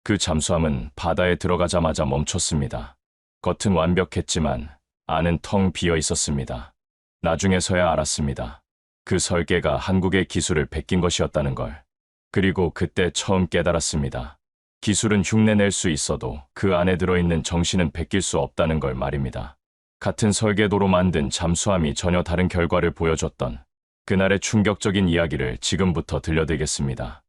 그 잠수함은 바다에 들어가자마자 멈췄습니다. 겉은 완벽했지만 안은 텅 비어 있었습니다. 나중에서야 알았습니다. 그 설계가 한국의 기술을 베낀 것이었다는 걸. 그리고 그때 처음 깨달았습니다. 기술은 흉내낼 수 있어도 그 안에 들어있는 정신은 베낄 수 없다는 걸 말입니다. 같은 설계도로 만든 잠수함이 전혀 다른 결과를 보여줬던 그날의 충격적인 이야기를 지금부터 들려드리겠습니다.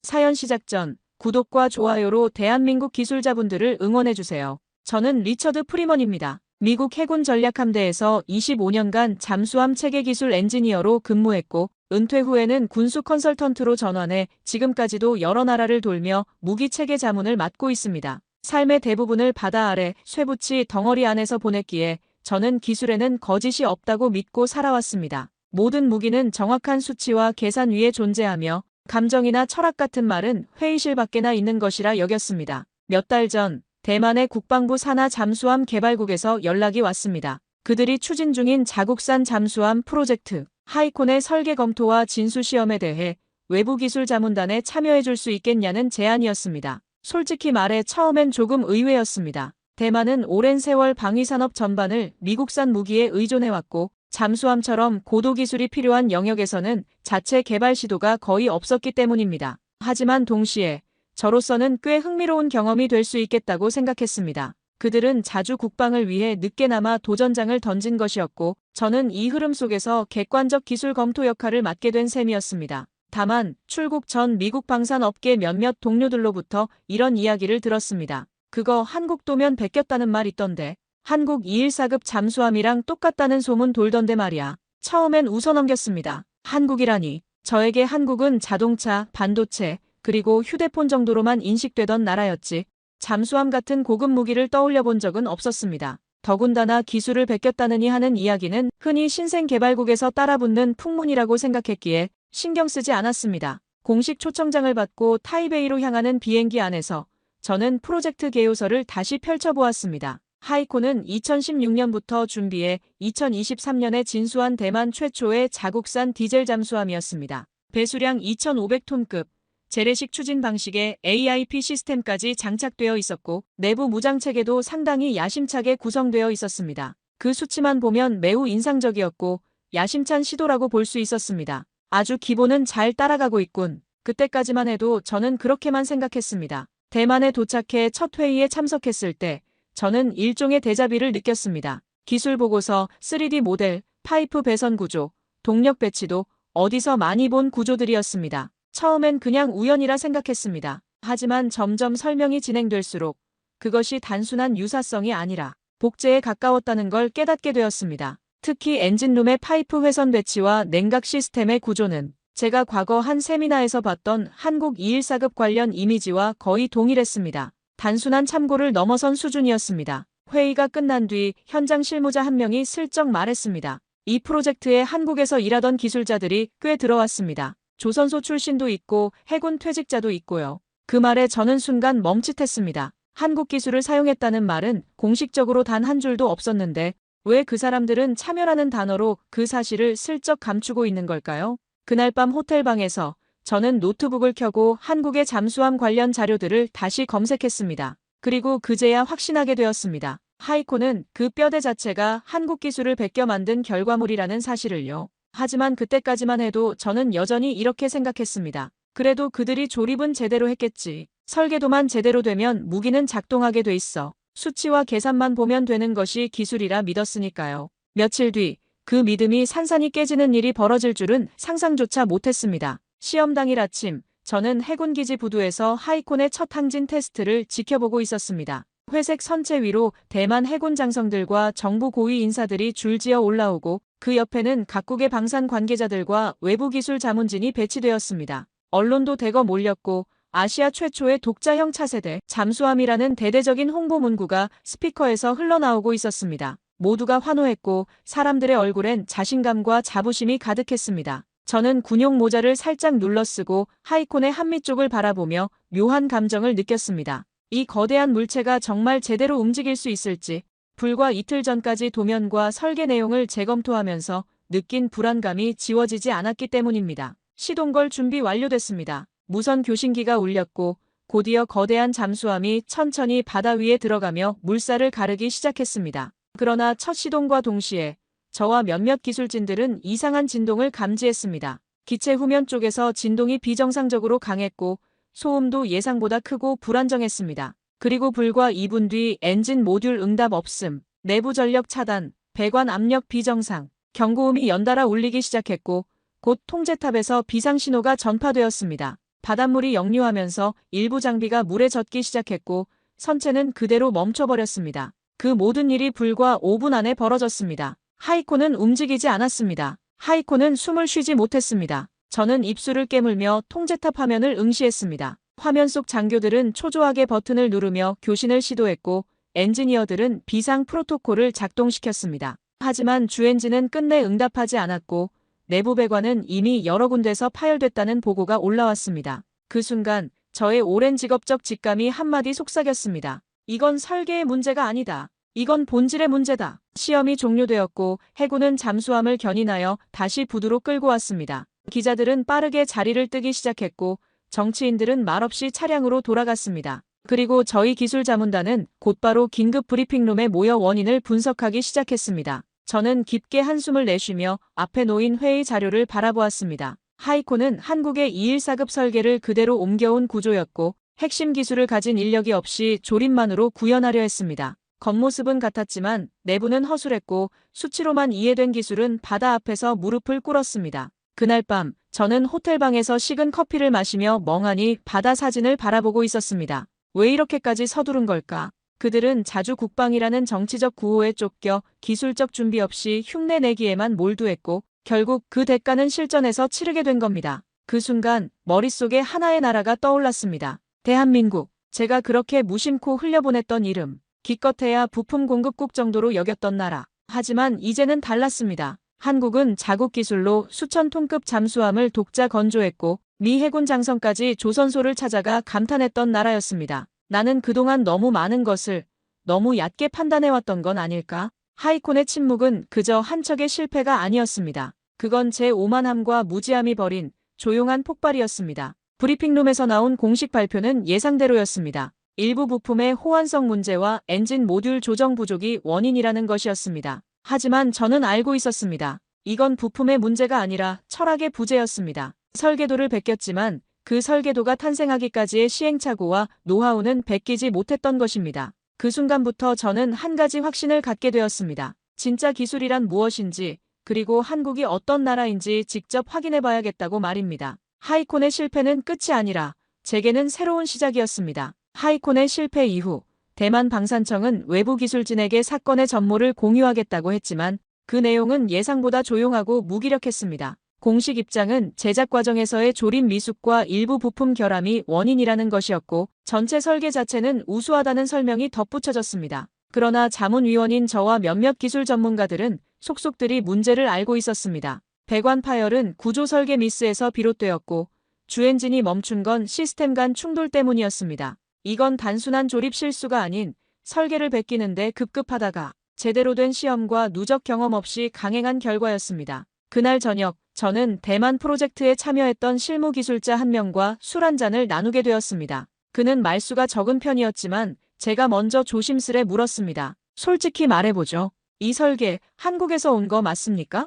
사연 시작 전 구독과 좋아요로 대한민국 기술자분들을 응원해주세요. 저는 리처드 프리먼입니다. 미국 해군 전략함대에서 25년간 잠수함 체계 기술 엔지니어로 근무했고 은퇴 후에는 군수 컨설턴트로 전환해 지금까지도 여러 나라를 돌며 무기 체계 자문을 맡고 있습니다. 삶의 대부분을 바다 아래 쇠붙이 덩어리 안에서 보냈기에 저는 기술에는 거짓이 없다고 믿고 살아왔습니다. 모든 무기는 정확한 수치와 계산 위에 존재하며 감정이나 철학 같은 말은 회의실 밖에나 있는 것이라 여겼습니다. 몇 달 전 대만의 국방부 산하 잠수함 개발국에서 연락이 왔습니다. 그들이 추진 중인 자국산 잠수함 프로젝트 하이콘의 설계 검토와 진수 시험에 대해 외부 기술 자문단에 참여해 줄 수 있겠냐는 제안이었습니다. 솔직히 말해 처음엔 조금 의외였습니다. 대만은 오랜 세월 방위산업 전반을 미국산 무기에 의존해왔고 잠수함처럼 고도 기술이 필요한 영역에서는 자체 개발 시도가 거의 없었기 때문입니다. 하지만 동시에 저로서는 꽤 흥미로운 경험이 될 수 있겠다고 생각했습니다. 그들은 자주 국방을 위해 늦게나마 도전장을 던진 것이었고 저는 이 흐름 속에서 객관적 기술 검토 역할을 맡게 된 셈이었습니다. 다만 출국 전 미국 방산업계 몇몇 동료들로부터 이런 이야기를 들었습니다. 그거 한국 도면 베꼈다는 말 있던데. 한국 214급 잠수함이랑 똑같다는 소문 돌던데 말이야. 처음엔 웃어넘겼습니다. 한국이라니. 저에게 한국은 자동차, 반도체, 그리고 휴대폰 정도로만 인식되던 나라였지 잠수함 같은 고급 무기를 떠올려 본 적은 없었습니다. 더군다나 기술을 베꼈다느니 하는 이야기는 흔히 신생개발국에서 따라붙는 풍문이라고 생각했기에 신경 쓰지 않았습니다. 공식 초청장을 받고 타이베이로 향하는 비행기 안에서 저는 프로젝트 개요서를 다시 펼쳐보았습니다. 하이콘은 2016년부터 준비해 2023년에 진수한 대만 최초의 자국산 디젤 잠수함이었습니다. 배수량 2,500톤급, 재래식 추진 방식의 AIP 시스템까지 장착되어 있었고 내부 무장체계도 상당히 야심차게 구성되어 있었습니다. 그 수치만 보면 매우 인상적이었고 야심찬 시도라고 볼 수 있었습니다. 아주 기본은 잘 따라가고 있군. 그때까지만 해도 저는 그렇게만 생각했습니다. 대만에 도착해 첫 회의에 참석했을 때 저는 일종의 데자비를 느꼈습니다. 기술 보고서, 3D 모델, 파이프 배선 구조, 동력 배치도 어디서 많이 본 구조들이었습니다. 처음엔 그냥 우연이라 생각했습니다. 하지만 점점 설명이 진행될수록 그것이 단순한 유사성이 아니라 복제에 가까웠다는 걸 깨닫게 되었습니다. 특히 엔진룸의 파이프 회선 배치와 냉각 시스템의 구조는 제가 과거 한 세미나에서 봤던 한국 214급 관련 이미지와 거의 동일했습니다. 단순한 참고를 넘어선 수준이었습니다. 회의가 끝난 뒤 현장 실무자 한 명이 슬쩍 말했습니다. 이 프로젝트에 한국에서 일하던 기술자들이 꽤 들어왔습니다. 조선소 출신도 있고 해군 퇴직자도 있고요. 그 말에 저는 순간 멈칫했습니다. 한국 기술을 사용했다는 말은 공식적으로 단 한 줄도 없었는데 왜 그 사람들은 참여라는 단어로 그 사실을 슬쩍 감추고 있는 걸까요? 그날 밤 호텔방에서 저는 노트북을 켜고 한국의 잠수함 관련 자료들을 다시 검색했습니다. 그리고 그제야 확신하게 되었습니다. 하이콘은 그 뼈대 자체가 한국 기술을 베껴 만든 결과물이라는 사실을요. 하지만 그때까지만 해도 저는 여전히 이렇게 생각했습니다. 그래도 그들이 조립은 제대로 했겠지. 설계도만 제대로 되면 무기는 작동하게 돼 있어. 수치와 계산만 보면 되는 것이 기술이라 믿었으니까요. 며칠 뒤 그 믿음이 산산이 깨지는 일이 벌어질 줄은 상상조차 못했습니다. 시험 당일 아침, 저는 해군기지 부두에서 하이콘의 첫 항진 테스트를 지켜보고 있었습니다. 회색 선체 위로 대만 해군 장성들과 정부 고위 인사들이 줄지어 올라오고 그 옆에는 각국의 방산 관계자들과 외부 기술 자문진이 배치되었습니다. 언론도 대거 몰렸고 아시아 최초의 독자형 차세대 잠수함이라는 대대적인 홍보 문구가 스피커에서 흘러나오고 있었습니다. 모두가 환호했고 사람들의 얼굴엔 자신감과 자부심이 가득했습니다. 저는 군용 모자를 살짝 눌러쓰고 하이콘의 한미 쪽을 바라보며 묘한 감정을 느꼈습니다. 이 거대한 물체가 정말 제대로 움직일 수 있을지 불과 이틀 전까지 도면과 설계 내용을 재검토하면서 느낀 불안감이 지워지지 않았기 때문입니다. 시동걸 준비 완료됐습니다. 무선 교신기가 울렸고 곧이어 거대한 잠수함이 천천히 바다 위에 들어가며 물살을 가르기 시작했습니다. 그러나 첫 시동과 동시에 저와 몇몇 기술진들은 이상한 진동을 감지했습니다. 기체 후면 쪽에서 진동이 비정상적으로 강했고 소음도 예상보다 크고 불안정했습니다. 그리고 불과 2분 뒤 엔진 모듈 응답 없음, 내부 전력 차단, 배관 압력 비정상, 경고음이 연달아 울리기 시작했고 곧 통제탑에서 비상 신호가 전파되었습니다. 바닷물이 역류하면서 일부 장비가 물에 젖기 시작했고 선체는 그대로 멈춰버렸습니다. 그 모든 일이 불과 5분 안에 벌어졌습니다. 하이코는 움직이지 않았습니다. 하이코는 숨을 쉬지 못했습니다. 저는 입술을 깨물며 통제탑 화면을 응시했습니다. 화면 속 장교들은 초조하게 버튼을 누르며 교신을 시도했고 엔지니어들은 비상 프로토콜을 작동시켰습니다. 하지만 주엔진은 끝내 응답하지 않았고 내부 배관은 이미 여러 군데서 파열됐다는 보고가 올라왔습니다. 그 순간 저의 오랜 직업적 직감이 한마디 속삭였습니다. 이건 설계의 문제가 아니다. 이건 본질의 문제다. 시험이 종료되었고 해군은 잠수함을 견인하여 다시 부두로 끌고 왔습니다. 기자들은 빠르게 자리를 뜨기 시작했고 정치인들은 말없이 차량으로 돌아갔습니다. 그리고 저희 기술자문단은 곧바로 긴급 브리핑룸에 모여 원인을 분석하기 시작했습니다. 저는 깊게 한숨을 내쉬며 앞에 놓인 회의 자료를 바라보았습니다. 하이코는 한국의 214급 설계를 그대로 옮겨온 구조였고 핵심 기술을 가진 인력이 없이 조립만으로 구현하려 했습니다. 겉모습은 같았지만 내부는 허술했고 수치로만 이해된 기술은 바다 앞에서 무릎을 꿇었습니다. 그날 밤 저는 호텔방에서 식은 커피를 마시며 멍하니 바다 사진을 바라보고 있었습니다. 왜 이렇게까지 서두른 걸까? 그들은 자주 국방이라는 정치적 구호에 쫓겨 기술적 준비 없이 흉내내기에만 몰두했고 결국 그 대가는 실전에서 치르게 된 겁니다. 그 순간 머릿속에 하나의 나라가 떠올랐습니다. 대한민국. 제가 그렇게 무심코 흘려보냈던 이름. 기껏해야 부품 공급국 정도로 여겼던 나라. 하지만 이제는 달랐습니다. 한국은 자국 기술로 수천 톤급 잠수함을 독자 건조했고 미 해군 장성까지 조선소를 찾아가 감탄했던 나라였습니다. 나는 그동안 너무 많은 것을 너무 얕게 판단해왔던 건 아닐까? 하이콘의 침묵은 그저 한 척의 실패가 아니었습니다. 그건 제 오만함과 무지함이 벌인 조용한 폭발이었습니다. 브리핑룸에서 나온 공식 발표는 예상대로였습니다. 일부 부품의 호환성 문제와 엔진 모듈 조정 부족이 원인이라는 것이었습니다. 하지만 저는 알고 있었습니다. 이건 부품의 문제가 아니라 철학의 부재였습니다. 설계도를 베꼈지만 그 설계도가 탄생하기까지의 시행착오와 노하우는 베끼지 못했던 것입니다. 그 순간부터 저는 한 가지 확신을 갖게 되었습니다. 진짜 기술이란 무엇인지 그리고 한국이 어떤 나라인지 직접 확인해봐야겠다고 말입니다. 하이콘의 실패는 끝이 아니라 제게는 새로운 시작이었습니다. 하이콘의 실패 이후 대만 방산청은 외부 기술진에게 사건의 전모를 공유하겠다고 했지만 그 내용은 예상보다 조용하고 무기력했습니다. 공식 입장은 제작 과정에서의 조립 미숙과 일부 부품 결함이 원인이라는 것이었고 전체 설계 자체는 우수하다는 설명이 덧붙여졌습니다. 그러나 자문위원인 저와 몇몇 기술 전문가들은 속속들이 문제를 알고 있었습니다. 배관 파열은 구조 설계 미스에서 비롯되었고 주엔진이 멈춘 건 시스템 간 충돌 때문이었습니다. 이건 단순한 조립 실수가 아닌 설계를 베끼는데 급급하다가 제대로 된 시험과 누적 경험 없이 강행한 결과였습니다. 그날 저녁 저는 대만 프로젝트에 참여했던 실무 기술자 한 명과 술 한 잔을 나누게 되었습니다. 그는 말수가 적은 편이었지만 제가 먼저 조심스레 물었습니다. 솔직히 말해보죠. 이 설계 한국에서 온 거 맞습니까?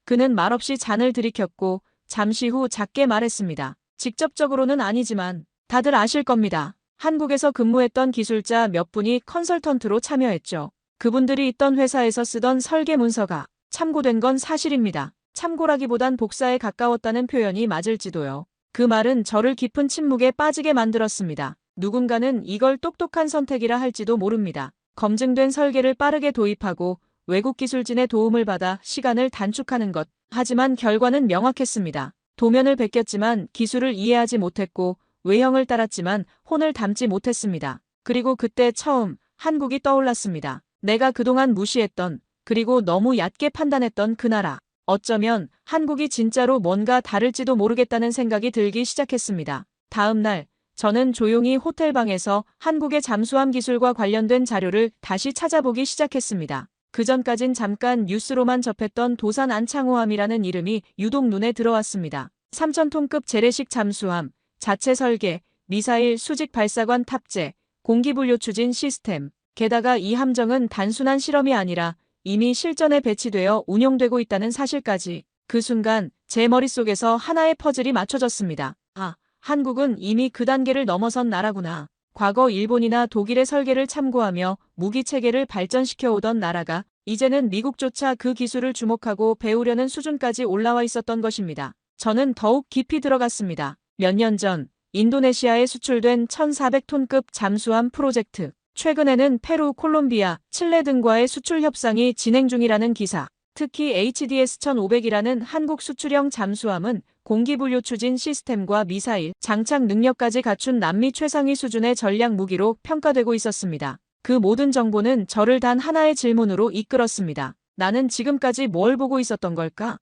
그는 말없이 잔을 들이켰고 잠시 후 작게 말했습니다. 직접적으로는 아니지만 다들 아실 겁니다. 한국에서 근무했던 기술자 몇 분이 컨설턴트로 참여했죠. 그분들이 있던 회사에서 쓰던 설계 문서가 참고된 건 사실입니다. 참고라기보단 복사에 가까웠다는 표현이 맞을지도요. 그 말은 저를 깊은 침묵에 빠지게 만들었습니다. 누군가는 이걸 똑똑한 선택이라 할지도 모릅니다. 검증된 설계를 빠르게 도입하고 외국 기술진의 도움을 받아 시간을 단축하는 것. 하지만 결과는 명확했습니다. 도면을 베꼈지만 기술을 이해하지 못했고 외형을 따랐지만 혼을 담지 못했습니다. 그리고 그때 처음 한국이 떠올랐습니다. 내가 그동안 무시했던 그리고 너무 얕게 판단했던 그 나라. 어쩌면 한국이 진짜로 뭔가 다를지도 모르겠다는 생각이 들기 시작했습니다. 다음 날 저는 조용히 호텔방에서 한국의 잠수함 기술과 관련된 자료를 다시 찾아보기 시작했습니다. 그전까진 잠깐 뉴스로만 접했던 도산 안창호함이라는 이름이 유독 눈에 들어왔습니다. 3,000톤급 재래식 잠수함, 자체 설계, 미사일 수직 발사관 탑재, 공기분류 추진 시스템. 게다가 이 함정은 단순한 실험이 아니라 이미 실전에 배치되어 운용되고 있다는 사실까지. 그 순간 제 머릿속에서 하나의 퍼즐이 맞춰졌습니다. 아, 한국은 이미 그 단계를 넘어선 나라구나. 과거 일본이나 독일의 설계를 참고하며 무기 체계를 발전시켜 오던 나라가 이제는 미국조차 그 기술을 주목하고 배우려는 수준까지 올라와 있었던 것입니다. 저는 더욱 깊이 들어갔습니다. 몇 년 전 인도네시아에 수출된 1,400톤급 잠수함 프로젝트. 최근에는 페루, 콜롬비아, 칠레 등과의 수출 협상이 진행 중이라는 기사. 특히 HDS-1500이라는 한국 수출형 잠수함은 공기분류 추진 시스템과 미사일, 장착 능력까지 갖춘 남미 최상위 수준의 전략 무기로 평가되고 있었습니다. 그 모든 정보는 저를 단 하나의 질문으로 이끌었습니다. 나는 지금까지 뭘 보고 있었던 걸까?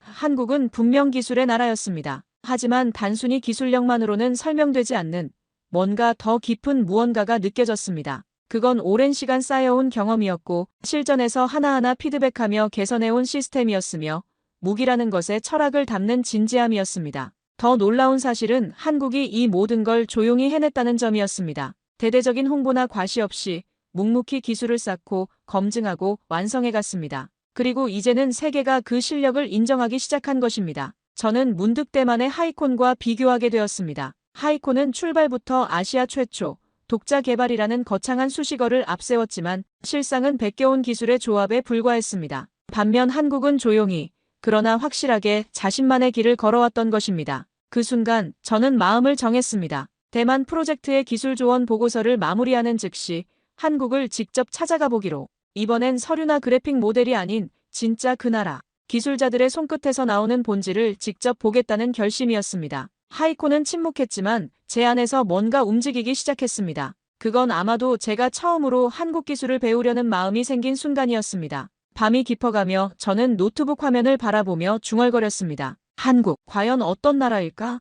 한국은 분명 기술의 나라였습니다. 하지만 단순히 기술력만으로는 설명되지 않는 뭔가 더 깊은 무언가가 느껴졌습니다. 그건 오랜 시간 쌓여온 경험이었고 실전에서 하나하나 피드백하며 개선해온 시스템이었으며 무기라는 것에 철학을 담는 진지함이었습니다. 더 놀라운 사실은 한국이 이 모든 걸 조용히 해냈다는 점이었습니다. 대대적인 홍보나 과시 없이 묵묵히 기술을 쌓고 검증하고 완성해갔습니다. 그리고 이제는 세계가 그 실력을 인정하기 시작한 것입니다. 저는 문득 대만의 하이콘과 비교하게 되었습니다. 하이콘은 출발부터 아시아 최초, 독자 개발이라는 거창한 수식어를 앞세웠지만 실상은 베껴온 기술의 조합에 불과했습니다. 반면 한국은 조용히, 그러나 확실하게 자신만의 길을 걸어왔던 것입니다. 그 순간 저는 마음을 정했습니다. 대만 프로젝트의 기술 조언 보고서를 마무리하는 즉시 한국을 직접 찾아가 보기로. 이번엔 서류나 그래픽 모델이 아닌 진짜 그 나라, 기술자들의 손끝에서 나오는 본질을 직접 보겠다는 결심이었습니다. 하이콘은 침묵했지만 제 안에서 뭔가 움직이기 시작했습니다. 그건 아마도 제가 처음으로 한국 기술을 배우려는 마음이 생긴 순간이었습니다. 밤이 깊어가며 저는 노트북 화면을 바라보며 중얼거렸습니다. 한국, 과연 어떤 나라일까?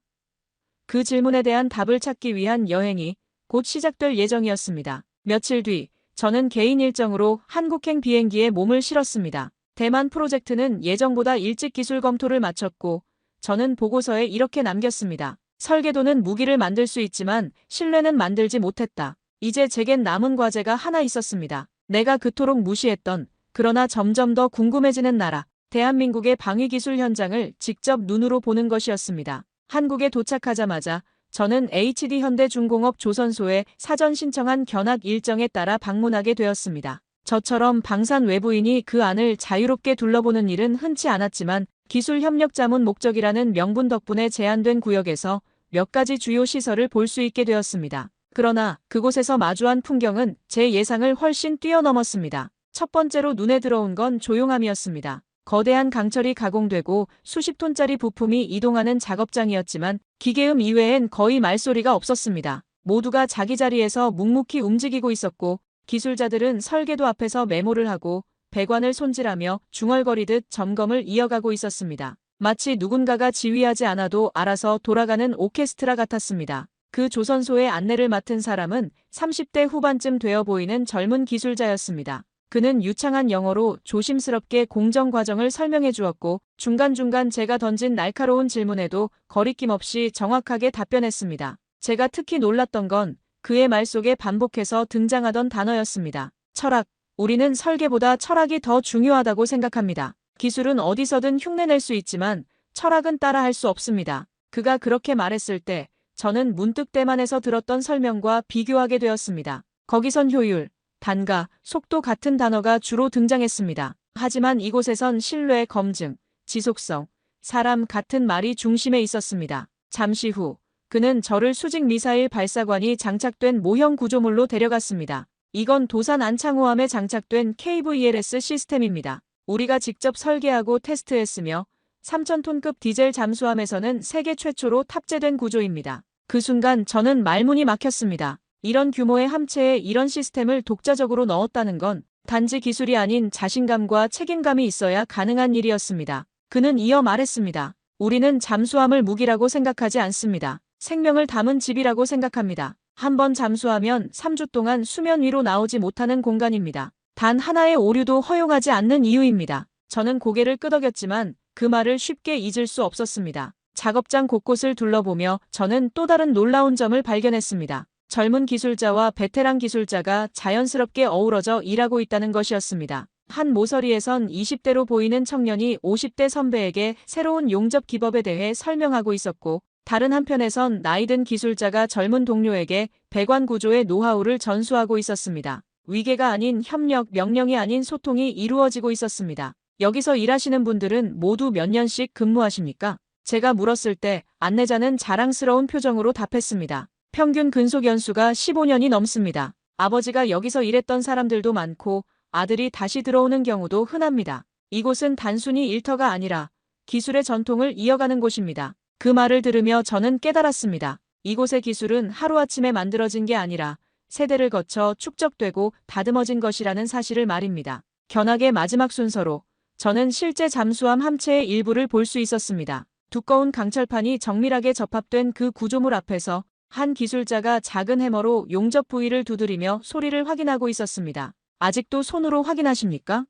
그 질문에 대한 답을 찾기 위한 여행이 곧 시작될 예정이었습니다. 며칠 뒤, 저는 개인 일정으로 한국행 비행기에 몸을 실었습니다. 대만 프로젝트는 예정보다 일찍 기술 검토를 마쳤고 저는 보고서에 이렇게 남겼습니다. 설계도는 무기를 만들 수 있지만 신뢰는 만들지 못했다. 이제 제겐 남은 과제가 하나 있었습니다. 내가 그토록 무시했던, 그러나 점점 더 궁금해지는 나라, 대한민국의 방위기술 현장을 직접 눈으로 보는 것이었습니다. 한국에 도착하자마자 저는 HD현대중공업 조선소에 사전 신청한 견학 일정에 따라 방문하게 되었습니다. 저처럼 방산 외부인이 그 안을 자유롭게 둘러보는 일은 흔치 않았지만 기술 협력 자문 목적이라는 명분 덕분에 제한된 구역에서 몇 가지 주요 시설을 볼 수 있게 되었습니다. 그러나 그곳에서 마주한 풍경은 제 예상을 훨씬 뛰어넘었습니다. 첫 번째로 눈에 들어온 건 조용함이었습니다. 거대한 강철이 가공되고 수십 톤짜리 부품이 이동하는 작업장이었지만 기계음 이외엔 거의 말소리가 없었습니다. 모두가 자기 자리에서 묵묵히 움직이고 있었고 기술자들은 설계도 앞에서 메모를 하고 배관을 손질하며 중얼거리듯 점검을 이어가고 있었습니다. 마치 누군가가 지휘하지 않아도 알아서 돌아가는 오케스트라 같았습니다. 그 조선소의 안내를 맡은 사람은 30대 후반쯤 되어 보이는 젊은 기술자였습니다. 그는 유창한 영어로 조심스럽게 공정 과정을 설명해 주었고 중간중간 제가 던진 날카로운 질문에도 거리낌 없이 정확하게 답변했습니다. 제가 특히 놀랐던 건 그의 말 속에 반복해서 등장하던 단어였습니다. 철학. 우리는 설계보다 철학이 더 중요하다고 생각합니다. 기술은 어디서든 흉내낼 수 있지만 철학은 따라할 수 없습니다. 그가 그렇게 말했을 때 저는 문득 대만에서 들었던 설명과 비교하게 되었습니다. 거기선 효율, 단가, 속도 같은 단어가 주로 등장했습니다. 하지만 이곳에선 신뢰, 검증, 지속성, 사람 같은 말이 중심에 있었습니다. 잠시 후 그는 저를 수직 미사일 발사관이 장착된 모형 구조물로 데려갔습니다. 이건 도산 안창호함에 장착된 KVLS 시스템입니다. 우리가 직접 설계하고 테스트했으며 3,000톤급 디젤 잠수함에서는 세계 최초로 탑재된 구조입니다. 그 순간 저는 말문이 막혔습니다. 이런 규모의 함체에 이런 시스템을 독자적으로 넣었다는 건 단지 기술이 아닌 자신감과 책임감이 있어야 가능한 일이었습니다. 그는 이어 말했습니다. 우리는 잠수함을 무기라고 생각하지 않습니다. 생명을 담은 집이라고 생각합니다. 한번 잠수하면 3주 동안 수면 위로 나오지 못하는 공간입니다. 단 하나의 오류도 허용하지 않는 이유입니다. 저는 고개를 끄덕였지만 그 말을 쉽게 잊을 수 없었습니다. 작업장 곳곳을 둘러보며 저는 또 다른 놀라운 점을 발견했습니다. 젊은 기술자와 베테랑 기술자가 자연스럽게 어우러져 일하고 있다는 것이었습니다. 한 모서리에선 20대로 보이는 청년이 50대 선배에게 새로운 용접 기법에 대해 설명하고 있었고, 다른 한편에선 나이든 기술자가 젊은 동료에게 배관 구조의 노하우를 전수하고 있었습니다. 위계가 아닌 협력, 명령이 아닌 소통이 이루어지고 있었습니다. 여기서 일하시는 분들은 모두 몇 년씩 근무하십니까? 제가 물었을 때 안내자는 자랑스러운 표정으로 답했습니다. 평균 근속 연수가 15년이 넘습니다. 아버지가 여기서 일했던 사람들도 많고 아들이 다시 들어오는 경우도 흔합니다. 이곳은 단순히 일터가 아니라 기술의 전통을 이어가는 곳입니다. 그 말을 들으며 저는 깨달았습니다. 이곳의 기술은 하루아침에 만들어진 게 아니라 세대를 거쳐 축적되고 다듬어진 것이라는 사실을 말입니다. 견학의 마지막 순서로 저는 실제 잠수함 함체의 일부를 볼 수 있었습니다. 두꺼운 강철판이 정밀하게 접합된 그 구조물 앞에서 한 기술자가 작은 해머로 용접 부위를 두드리며 소리를 확인하고 있었습니다. 아직도 손으로 확인하십니까?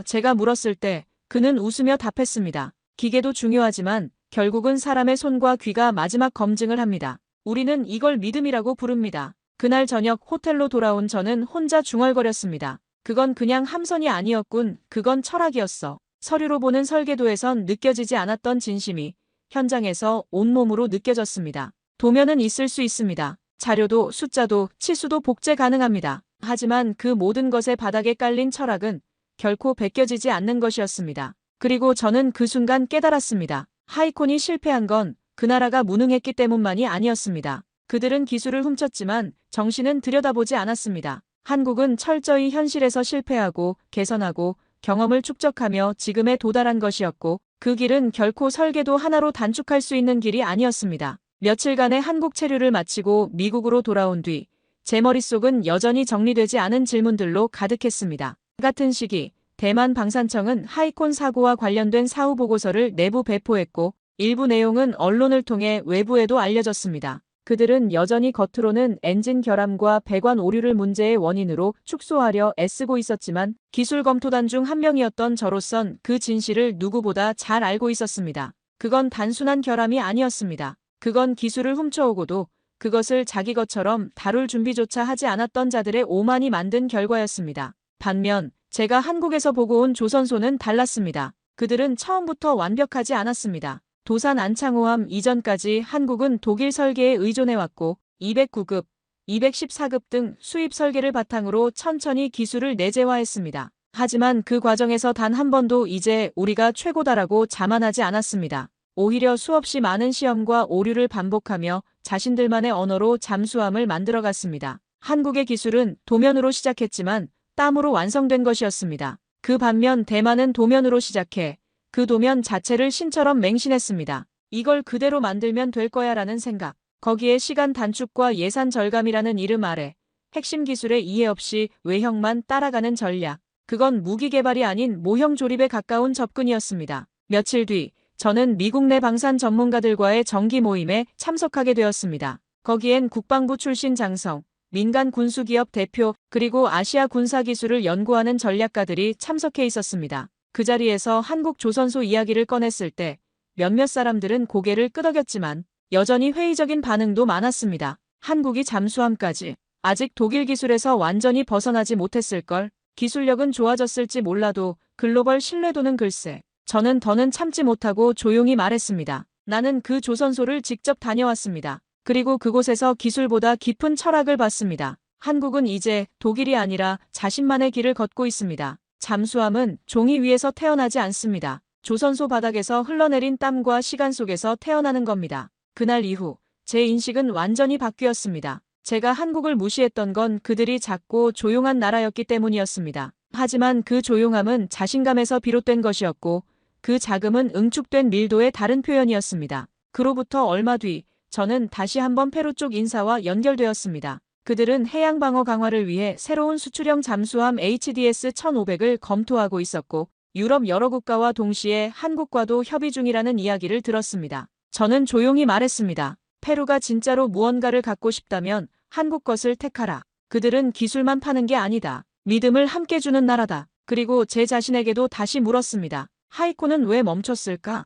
제가 물었을 때 그는 웃으며 답했습니다. 기계도 중요하지만 결국은 사람의 손과 귀가 마지막 검증을 합니다. 우리는 이걸 믿음이라고 부릅니다. 그날 저녁 호텔로 돌아온 저는 혼자 중얼거렸습니다. 그건 그냥 함선이 아니었군. 그건 철학이었어. 서류로 보는 설계도에선 느껴지지 않았던 진심이 현장에서 온몸으로 느껴졌습니다. 도면은 있을 수 있습니다. 자료도 숫자도 치수도 복제 가능합니다. 하지만 그 모든 것의 바닥에 깔린 철학은 결코 베껴지지 않는 것이었습니다. 그리고 저는 그 순간 깨달았습니다. 하이콘이 실패한 건 그 나라가 무능했기 때문만이 아니었습니다. 그들은 기술을 훔쳤지만 정신은 들여다보지 않았습니다. 한국은 철저히 현실에서 실패하고 개선하고 경험을 축적하며 지금에 도달한 것이었고, 그 길은 결코 설계도 하나로 단축할 수 있는 길이 아니었습니다. 며칠간의 한국 체류를 마치고 미국으로 돌아온 뒤 제 머릿속은 여전히 정리되지 않은 질문들로 가득했습니다. 같은 시기 대만 방산청은 하이콘 사고와 관련된 사후 보고서를 내부 배포했고, 일부 내용은 언론을 통해 외부에도 알려졌습니다. 그들은 여전히 겉으로는 엔진 결함과 배관 오류를 문제의 원인으로 축소하려 애쓰고 있었지만 기술검토단 중 한 명이었던 저로선 그 진실을 누구보다 잘 알고 있었습니다. 그건 단순한 결함이 아니었습니다. 그건 기술을 훔쳐오고도 그것을 자기 것처럼 다룰 준비조차 하지 않았던 자들의 오만이 만든 결과였습니다. 반면 제가 한국에서 보고 온 조선소는 달랐습니다. 그들은 처음부터 완벽하지 않았습니다. 도산 안창호함 이전까지 한국은 독일 설계에 의존해왔고 209급, 214급 등 수입 설계를 바탕으로 천천히 기술을 내재화했습니다. 하지만 그 과정에서 단 한 번도 이제 우리가 최고다라고 자만하지 않았습니다. 오히려 수없이 많은 시험과 오류를 반복하며 자신들만의 언어로 잠수함을 만들어갔습니다. 한국의 기술은 도면으로 시작했지만 땀으로 완성된 것이었습니다. 그 반면 대만은 도면으로 시작해 그 도면 자체를 신처럼 맹신했습니다. 이걸 그대로 만들면 될 거야 라는 생각. 거기에 시간 단축과 예산 절감이라는 이름 아래 핵심 기술의 이해 없이 외형만 따라가는 전략. 그건 무기 개발이 아닌 모형 조립에 가까운 접근이었습니다. 며칠 뒤 저는 미국 내 방산 전문가들과의 정기 모임에 참석하게 되었습니다. 거기엔 국방부 출신 장성, 민간 군수기업 대표, 그리고 아시아 군사기술을 연구하는 전략가들이 참석해 있었습니다. 그 자리에서 한국 조선소 이야기를 꺼냈을 때 몇몇 사람들은 고개를 끄덕였지만 여전히 회의적인 반응도 많았습니다. 한국이 잠수함까지 아직 독일 기술에서 완전히 벗어나지 못했을걸. 기술력은 좋아졌을지 몰라도 글로벌 신뢰도는 글쎄. 저는 더는 참지 못하고 조용히 말했습니다. 나는 그 조선소를 직접 다녀왔습니다. 그리고 그곳에서 기술보다 깊은 철학을 봤습니다. 한국은 이제 독일이 아니라 자신만의 길을 걷고 있습니다. 잠수함은 종이 위에서 태어나지 않습니다. 조선소 바닥에서 흘러내린 땀과 시간 속에서 태어나는 겁니다. 그날 이후 제 인식은 완전히 바뀌었습니다. 제가 한국을 무시했던 건 그들이 작고 조용한 나라였기 때문이었습니다. 하지만 그 조용함은 자신감에서 비롯된 것이었고 그 자금은 응축된 밀도의 다른 표현이었습니다. 그로부터 얼마 뒤 저는 다시 한번 페루 쪽 인사와 연결되었습니다. 그들은 해양 방어 강화를 위해 새로운 수출형 잠수함 HDS-1500을 검토하고 있었고 유럽 여러 국가와 동시에 한국과도 협의 중이라는 이야기를 들었습니다. 저는 조용히 말했습니다. 페루가 진짜로 무언가를 갖고 싶다면 한국 것을 택하라. 그들은 기술만 파는 게 아니다. 믿음을 함께 주는 나라다. 그리고 제 자신에게도 다시 물었습니다. 하이콘은 왜 멈췄을까?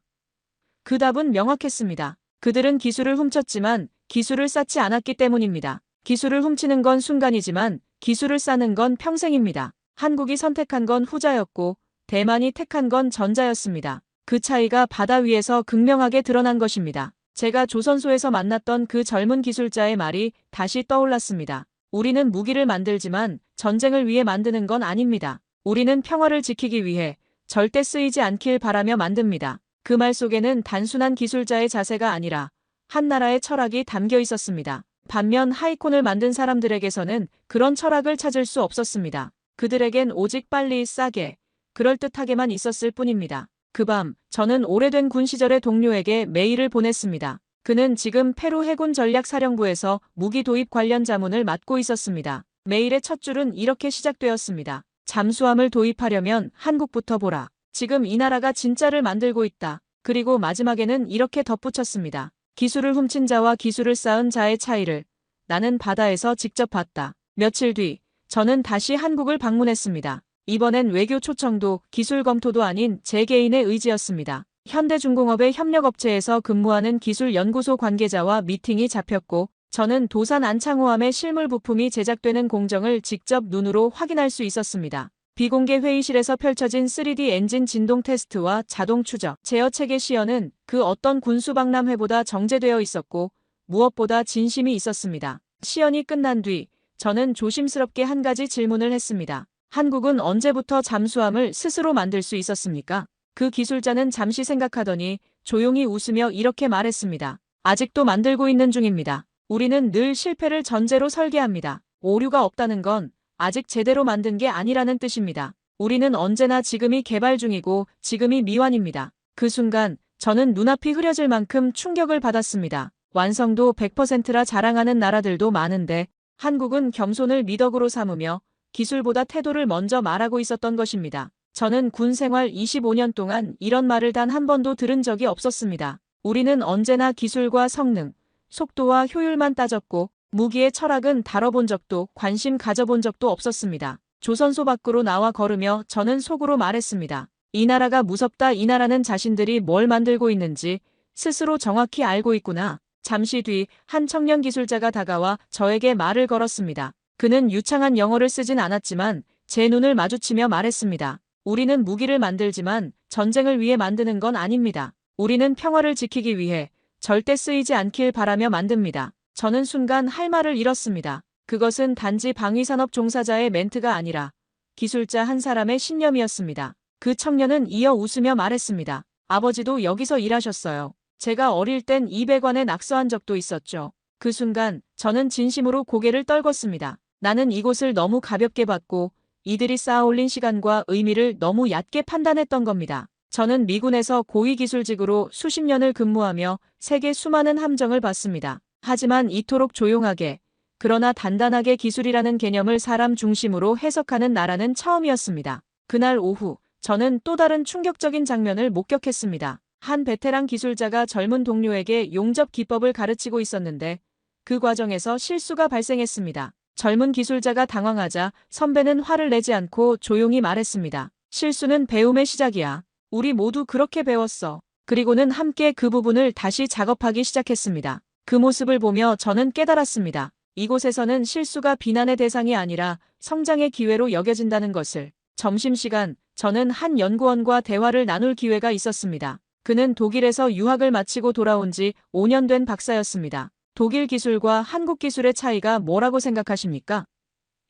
그 답은 명확했습니다. 그들은 기술을 훔쳤지만 기술을 쌓지 않았기 때문입니다. 기술을 훔치는 건 순간이지만 기술을 쌓는 건 평생입니다. 한국이 선택한 건 후자였고 대만이 택한 건 전자였습니다. 그 차이가 바다 위에서 극명하게 드러난 것입니다. 제가 조선소에서 만났던 그 젊은 기술자의 말이 다시 떠올랐습니다. 우리는 무기를 만들지만 전쟁을 위해 만드는 건 아닙니다. 우리는 평화를 지키기 위해 절대 쓰이지 않길 바라며 만듭니다. 그 말 속에는 단순한 기술자의 자세가 아니라 한 나라의 철학이 담겨 있었습니다. 반면 하이콘을 만든 사람들에게서는 그런 철학을 찾을 수 없었습니다. 그들에겐 오직 빨리 싸게 그럴듯하게만 있었을 뿐입니다. 그 밤 저는 오래된 군 시절의 동료에게 메일을 보냈습니다. 그는 지금 페루 해군 전략사령부에서 무기 도입 관련 자문을 맡고 있었습니다. 메일의 첫 줄은 이렇게 시작되었습니다. 잠수함을 도입하려면 한국부터 보라. 지금 이 나라가 진짜를 만들고 있다. 그리고 마지막에는 이렇게 덧붙였습니다. 기술을 훔친 자와 기술을 쌓은 자의 차이를 나는 바다에서 직접 봤다. 며칠 뒤 저는 다시 한국을 방문했습니다. 이번엔 외교 초청도 기술 검토도 아닌 제 개인의 의지였습니다. 현대중공업의 협력업체에서 근무하는 기술연구소 관계자와 미팅이 잡혔고 저는 도산 안창호함의 실물 부품이 제작되는 공정을 직접 눈으로 확인할 수 있었습니다. 비공개 회의실에서 펼쳐진 3D 엔진 진동 테스트와 자동 추적, 제어 체계 시연은 그 어떤 군수박람회보다 정제되어 있었고 무엇보다 진심이 있었습니다. 시연이 끝난 뒤 저는 조심스럽게 한 가지 질문을 했습니다. 한국은 언제부터 잠수함을 스스로 만들 수 있었습니까? 그 기술자는 잠시 생각하더니 조용히 웃으며 이렇게 말했습니다. 아직도 만들고 있는 중입니다. 우리는 늘 실패를 전제로 설계합니다. 오류가 없다는 건 아직 제대로 만든 게 아니라는 뜻입니다. 우리는 언제나 지금이 개발 중이고 지금이 미완입니다. 그 순간 저는 눈앞이 흐려질 만큼 충격을 받았습니다. 완성도 100%라 자랑하는 나라들도 많은데 한국은 겸손을 미덕으로 삼으며 기술보다 태도를 먼저 말하고 있었던 것입니다. 저는 군 생활 25년 동안 이런 말을 단 한 번도 들은 적이 없었습니다. 우리는 언제나 기술과 성능, 속도와 효율만 따졌고 무기의 철학은 다뤄본 적도 관심 가져본 적도 없었습니다. 조선소 밖으로 나와 걸으며 저는 속으로 말했습니다. 이 나라가 무섭다. 이 나라는 자신들이 뭘 만들고 있는지 스스로 정확히 알고 있구나. 잠시 뒤 한 청년 기술자가 다가와 저에게 말을 걸었습니다. 그는 유창한 영어를 쓰진 않았지만 제 눈을 마주치며 말했습니다. 우리는 무기를 만들지만 전쟁을 위해 만드는 건 아닙니다. 우리는 평화를 지키기 위해 절대 쓰이지 않길 바라며 만듭니다. 저는 순간 할 말을 잃었습니다. 그것은 단지 방위산업 종사자의 멘트가 아니라 기술자 한 사람의 신념이었습니다. 그 청년은 이어 웃으며 말했습니다. 아버지도 여기서 일하셨어요. 제가 어릴 땐 200원에 낙서한 적도 있었죠. 그 순간 저는 진심으로 고개를 떨궜습니다. 나는 이곳을 너무 가볍게 봤고 이들이 쌓아올린 시간과 의미를 너무 얕게 판단했던 겁니다. 저는 미군에서 고위기술직으로 수십 년을 근무하며 세계 수많은 함정을 봤습니다. 하지만 이토록 조용하게, 그러나 단단하게 기술이라는 개념을 사람 중심으로 해석하는 나라는 처음이었습니다. 그날 오후, 저는 또 다른 충격적인 장면을 목격했습니다. 한 베테랑 기술자가 젊은 동료에게 용접 기법을 가르치고 있었는데 그 과정에서 실수가 발생했습니다. 젊은 기술자가 당황하자 선배는 화를 내지 않고 조용히 말했습니다. 실수는 배움의 시작이야. 우리 모두 그렇게 배웠어. 그리고는 함께 그 부분을 다시 작업하기 시작했습니다. 그 모습을 보며 저는 깨달았습니다. 이곳에서는 실수가 비난의 대상이 아니라 성장의 기회로 여겨진다는 것을. 점심시간, 저는 한 연구원과 대화를 나눌 기회가 있었습니다. 그는 독일에서 유학을 마치고 돌아온 지 5년 된 박사였습니다. 독일 기술과 한국 기술의 차이가 뭐라고 생각하십니까?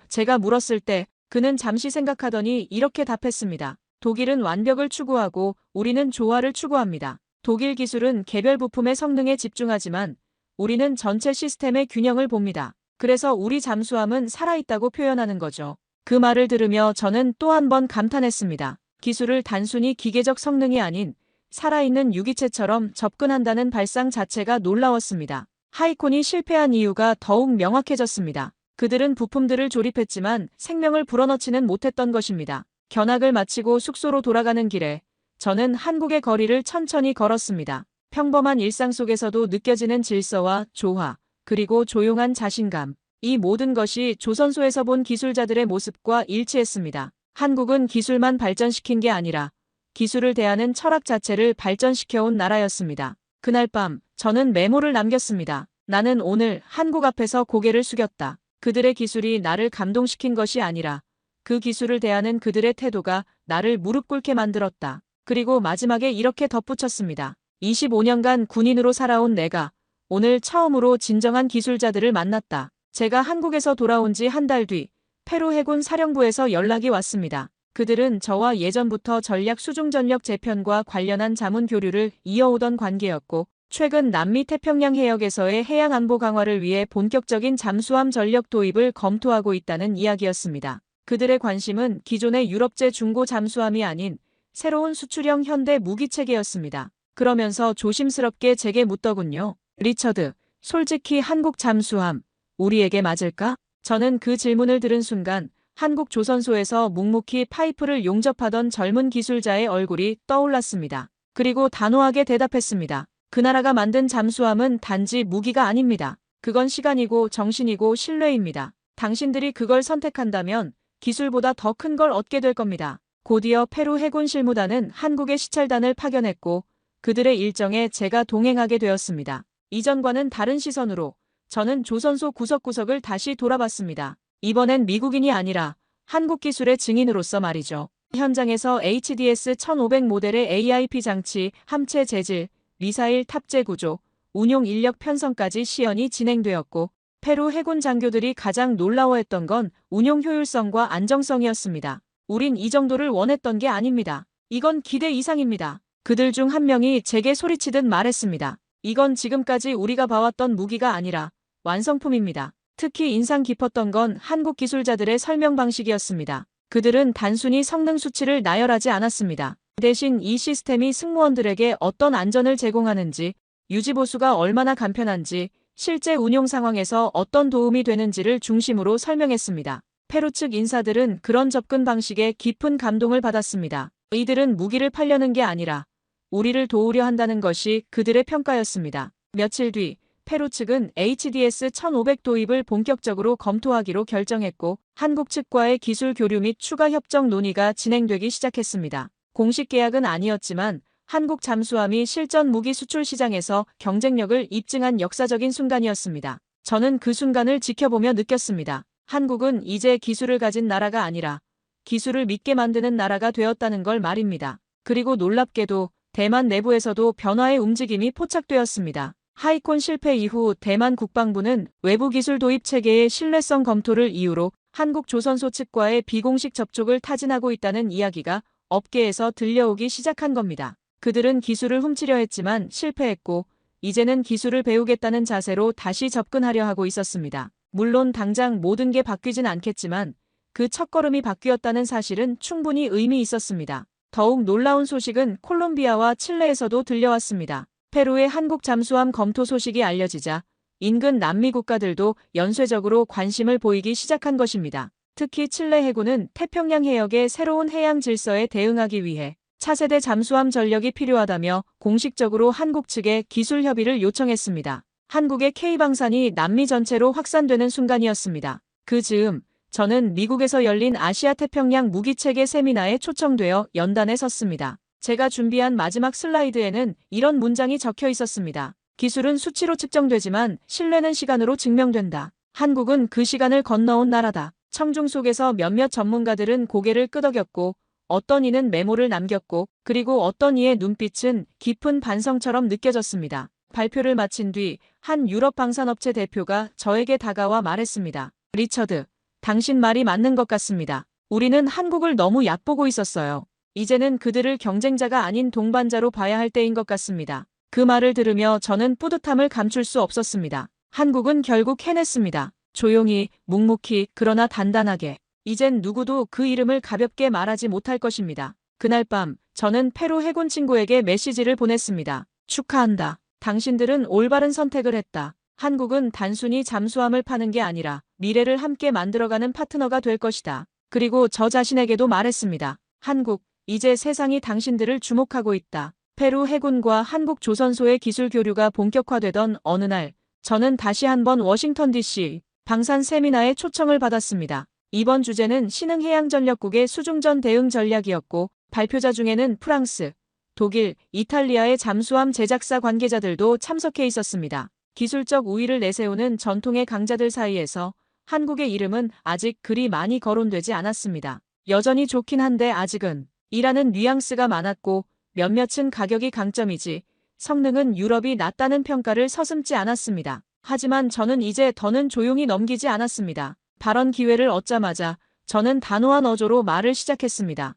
제가 물었을 때 그는 잠시 생각하더니 이렇게 답했습니다. 독일은 완벽을 추구하고 우리는 조화를 추구합니다. 독일 기술은 개별 부품의 성능에 집중하지만 우리는 전체 시스템의 균형을 봅니다. 그래서 우리 잠수함은 살아있다고 표현하는 거죠. 그 말을 들으며 저는 또 한 번 감탄했습니다. 기술을 단순히 기계적 성능이 아닌 살아있는 유기체처럼 접근한다는 발상 자체가 놀라웠습니다. 하이콘이 실패한 이유가 더욱 명확해졌습니다. 그들은 부품들을 조립했지만 생명을 불어넣지는 못했던 것입니다. 견학을 마치고 숙소로 돌아가는 길에 저는 한국의 거리를 천천히 걸었습니다. 평범한 일상 속에서도 느껴지는 질서와 조화, 그리고 조용한 자신감. 이 모든 것이 조선소에서 본 기술자들의 모습과 일치했습니다. 한국은 기술만 발전시킨 게 아니라 기술을 대하는 철학 자체를 발전시켜온 나라였습니다. 그날 밤 저는 메모를 남겼습니다. 나는 오늘 한국 앞에서 고개를 숙였다. 그들의 기술이 나를 감동시킨 것이 아니라 그 기술을 대하는 그들의 태도가 나를 무릎 꿇게 만들었다. 그리고 마지막에 이렇게 덧붙였습니다. 25년간 군인으로 살아온 내가 오늘 처음으로 진정한 기술자들을 만났다. 제가 한국에서 돌아온 지 한 달 뒤 페루 해군 사령부에서 연락이 왔습니다. 그들은 저와 예전부터 전략 수중전력 재편과 관련한 자문 교류를 이어오던 관계였고 최근 남미 태평양 해역에서의 해양 안보 강화를 위해 본격적인 잠수함 전력 도입을 검토하고 있다는 이야기였습니다. 그들의 관심은 기존의 유럽제 중고 잠수함이 아닌 새로운 수출형 현대 무기체계였습니다. 그러면서 조심스럽게 제게 묻더군요. 리처드, 솔직히 한국 잠수함, 우리에게 맞을까? 저는 그 질문을 들은 순간 한국 조선소에서 묵묵히 파이프를 용접하던 젊은 기술자의 얼굴이 떠올랐습니다. 그리고 단호하게 대답했습니다. 그 나라가 만든 잠수함은 단지 무기가 아닙니다. 그건 시간이고 정신이고 신뢰입니다. 당신들이 그걸 선택한다면 기술보다 더 큰 걸 얻게 될 겁니다. 곧이어 페루 해군 실무단은 한국의 시찰단을 파견했고 그들의 일정에 제가 동행하게 되었습니다. 이전과는 다른 시선으로 저는 조선소 구석구석을 다시 돌아봤습니다. 이번엔 미국인이 아니라 한국 기술의 증인으로서 말이죠. 현장에서 HDS-1500 모델의 AIP 장치, 함체 재질, 미사일 탑재 구조, 운용 인력 편성까지 시연이 진행되었고 페루 해군 장교들이 가장 놀라워했던 건 운용 효율성과 안정성이었습니다. 우린 이 정도를 원했던 게 아닙니다. 이건 기대 이상입니다. 그들 중 한 명이 제게 소리치듯 말했습니다. 이건 지금까지 우리가 봐왔던 무기가 아니라 완성품입니다. 특히 인상 깊었던 건 한국 기술자들의 설명 방식이었습니다. 그들은 단순히 성능 수치를 나열하지 않았습니다. 대신 이 시스템이 승무원들에게 어떤 안전을 제공하는지, 유지보수가 얼마나 간편한지, 실제 운용 상황에서 어떤 도움이 되는지를 중심으로 설명했습니다. 페루 측 인사들은 그런 접근 방식에 깊은 감동을 받았습니다. 이들은 무기를 팔려는 게 아니라 우리를 도우려 한다는 것이 그들의 평가였습니다. 며칠 뒤 페루 측은 HDS-1500 도입을 본격적으로 검토하기로 결정했고 한국 측과의 기술 교류 및 추가 협정 논의가 진행되기 시작했습니다. 공식 계약은 아니었지만 한국 잠수함이 실전 무기 수출 시장에서 경쟁력을 입증한 역사적인 순간이었습니다. 저는 그 순간을 지켜보며 느꼈습니다. 한국은 이제 기술을 가진 나라가 아니라 기술을 믿게 만드는 나라가 되었다는 걸 말입니다. 그리고 놀랍게도 대만 내부에서도 변화의 움직임이 포착되었습니다. 하이콘 실패 이후 대만 국방부는 외부 기술 도입 체계의 신뢰성 검토를 이유로 한국 조선소 측과의 비공식 접촉을 타진하고 있다는 이야기가 업계에서 들려오기 시작한 겁니다. 그들은 기술을 훔치려 했지만 실패했고 이제는 기술을 배우겠다는 자세로 다시 접근하려 하고 있었습니다. 물론 당장 모든 게 바뀌진 않겠지만 그 첫걸음이 바뀌었다는 사실은 충분히 의미 있었습니다. 더욱 놀라운 소식은 콜롬비아와 칠레에서도 들려왔습니다. 페루의 한국 잠수함 검토 소식이 알려지자 인근 남미 국가들도 연쇄적으로 관심을 보이기 시작한 것입니다. 특히 칠레 해군은 태평양 해역의 새로운 해양 질서에 대응하기 위해 차세대 잠수함 전력이 필요하다며 공식적으로 한국 측에 기술 협의를 요청했습니다. 한국의 K방산이 남미 전체로 확산되는 순간이었습니다. 그 즈음 저는 미국에서 열린 아시아 태평양 무기체계 세미나에 초청되어 연단에 섰습니다. 제가 준비한 마지막 슬라이드에는 이런 문장이 적혀 있었습니다. 기술은 수치로 측정되지만 신뢰는 시간으로 증명된다. 한국은 그 시간을 건너온 나라다. 청중 속에서 몇몇 전문가들은 고개를 끄덕였고 어떤 이는 메모를 남겼고 그리고 어떤 이의 눈빛은 깊은 반성처럼 느껴졌습니다. 발표를 마친 뒤 한 유럽 방산업체 대표가 저에게 다가와 말했습니다. 리처드, 당신 말이 맞는 것 같습니다. 우리는 한국을 너무 얕보고 있었어요. 이제는 그들을 경쟁자가 아닌 동반자로 봐야 할 때인 것 같습니다. 그 말을 들으며 저는 뿌듯함을 감출 수 없었습니다. 한국은 결국 해냈습니다. 조용히, 묵묵히, 그러나 단단하게. 이젠 누구도 그 이름을 가볍게 말하지 못할 것입니다. 그날 밤 저는 페루 해군 친구에게 메시지를 보냈습니다. 축하한다. 당신들은 올바른 선택을 했다. 한국은 단순히 잠수함을 파는 게 아니라 미래를 함께 만들어가는 파트너가 될 것이다. 그리고 저 자신에게도 말했습니다. 한국, 이제 세상이 당신들을 주목하고 있다. 페루 해군과 한국 조선소의 기술 교류가 본격화되던 어느 날, 저는 다시 한번 워싱턴 DC 방산 세미나에 초청을 받았습니다. 이번 주제는 신흥해양전력국의 수중전 대응 전략이었고 발표자 중에는 프랑스, 독일, 이탈리아의 잠수함 제작사 관계자들도 참석해 있었습니다. 기술적 우위를 내세우는 전통의 강자들 사이에서 한국의 이름은 아직 그리 많이 거론되지 않았습니다. 여전히 좋긴 한데 아직은 이라는 뉘앙스가 많았고 몇몇은 가격이 강점이지 성능은 유럽이 낫다는 평가를 서슴지 않았습니다. 하지만 저는 이제 더는 조용히 넘기지 않았습니다. 발언 기회를 얻자마자 저는 단호한 어조로 말을 시작했습니다.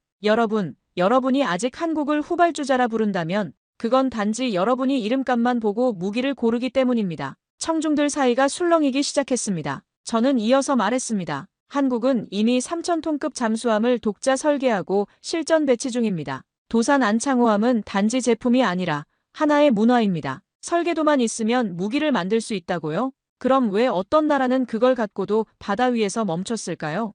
여러분이 아직 한국을 후발주자라 부른다면 그건 단지 여러분이 이름값만 보고 무기를 고르기 때문입니다. 청중들 사이가 술렁이기 시작했습니다. 저는 이어서 말했습니다. 한국은 이미 3,000톤급 잠수함을 독자 설계하고 실전 배치 중입니다. 도산 안창호함은 단지 제품이 아니라 하나의 문화입니다. 설계도만 있으면 무기를 만들 수 있다고요? 그럼 왜 어떤 나라는 그걸 갖고도 바다 위에서 멈췄을까요?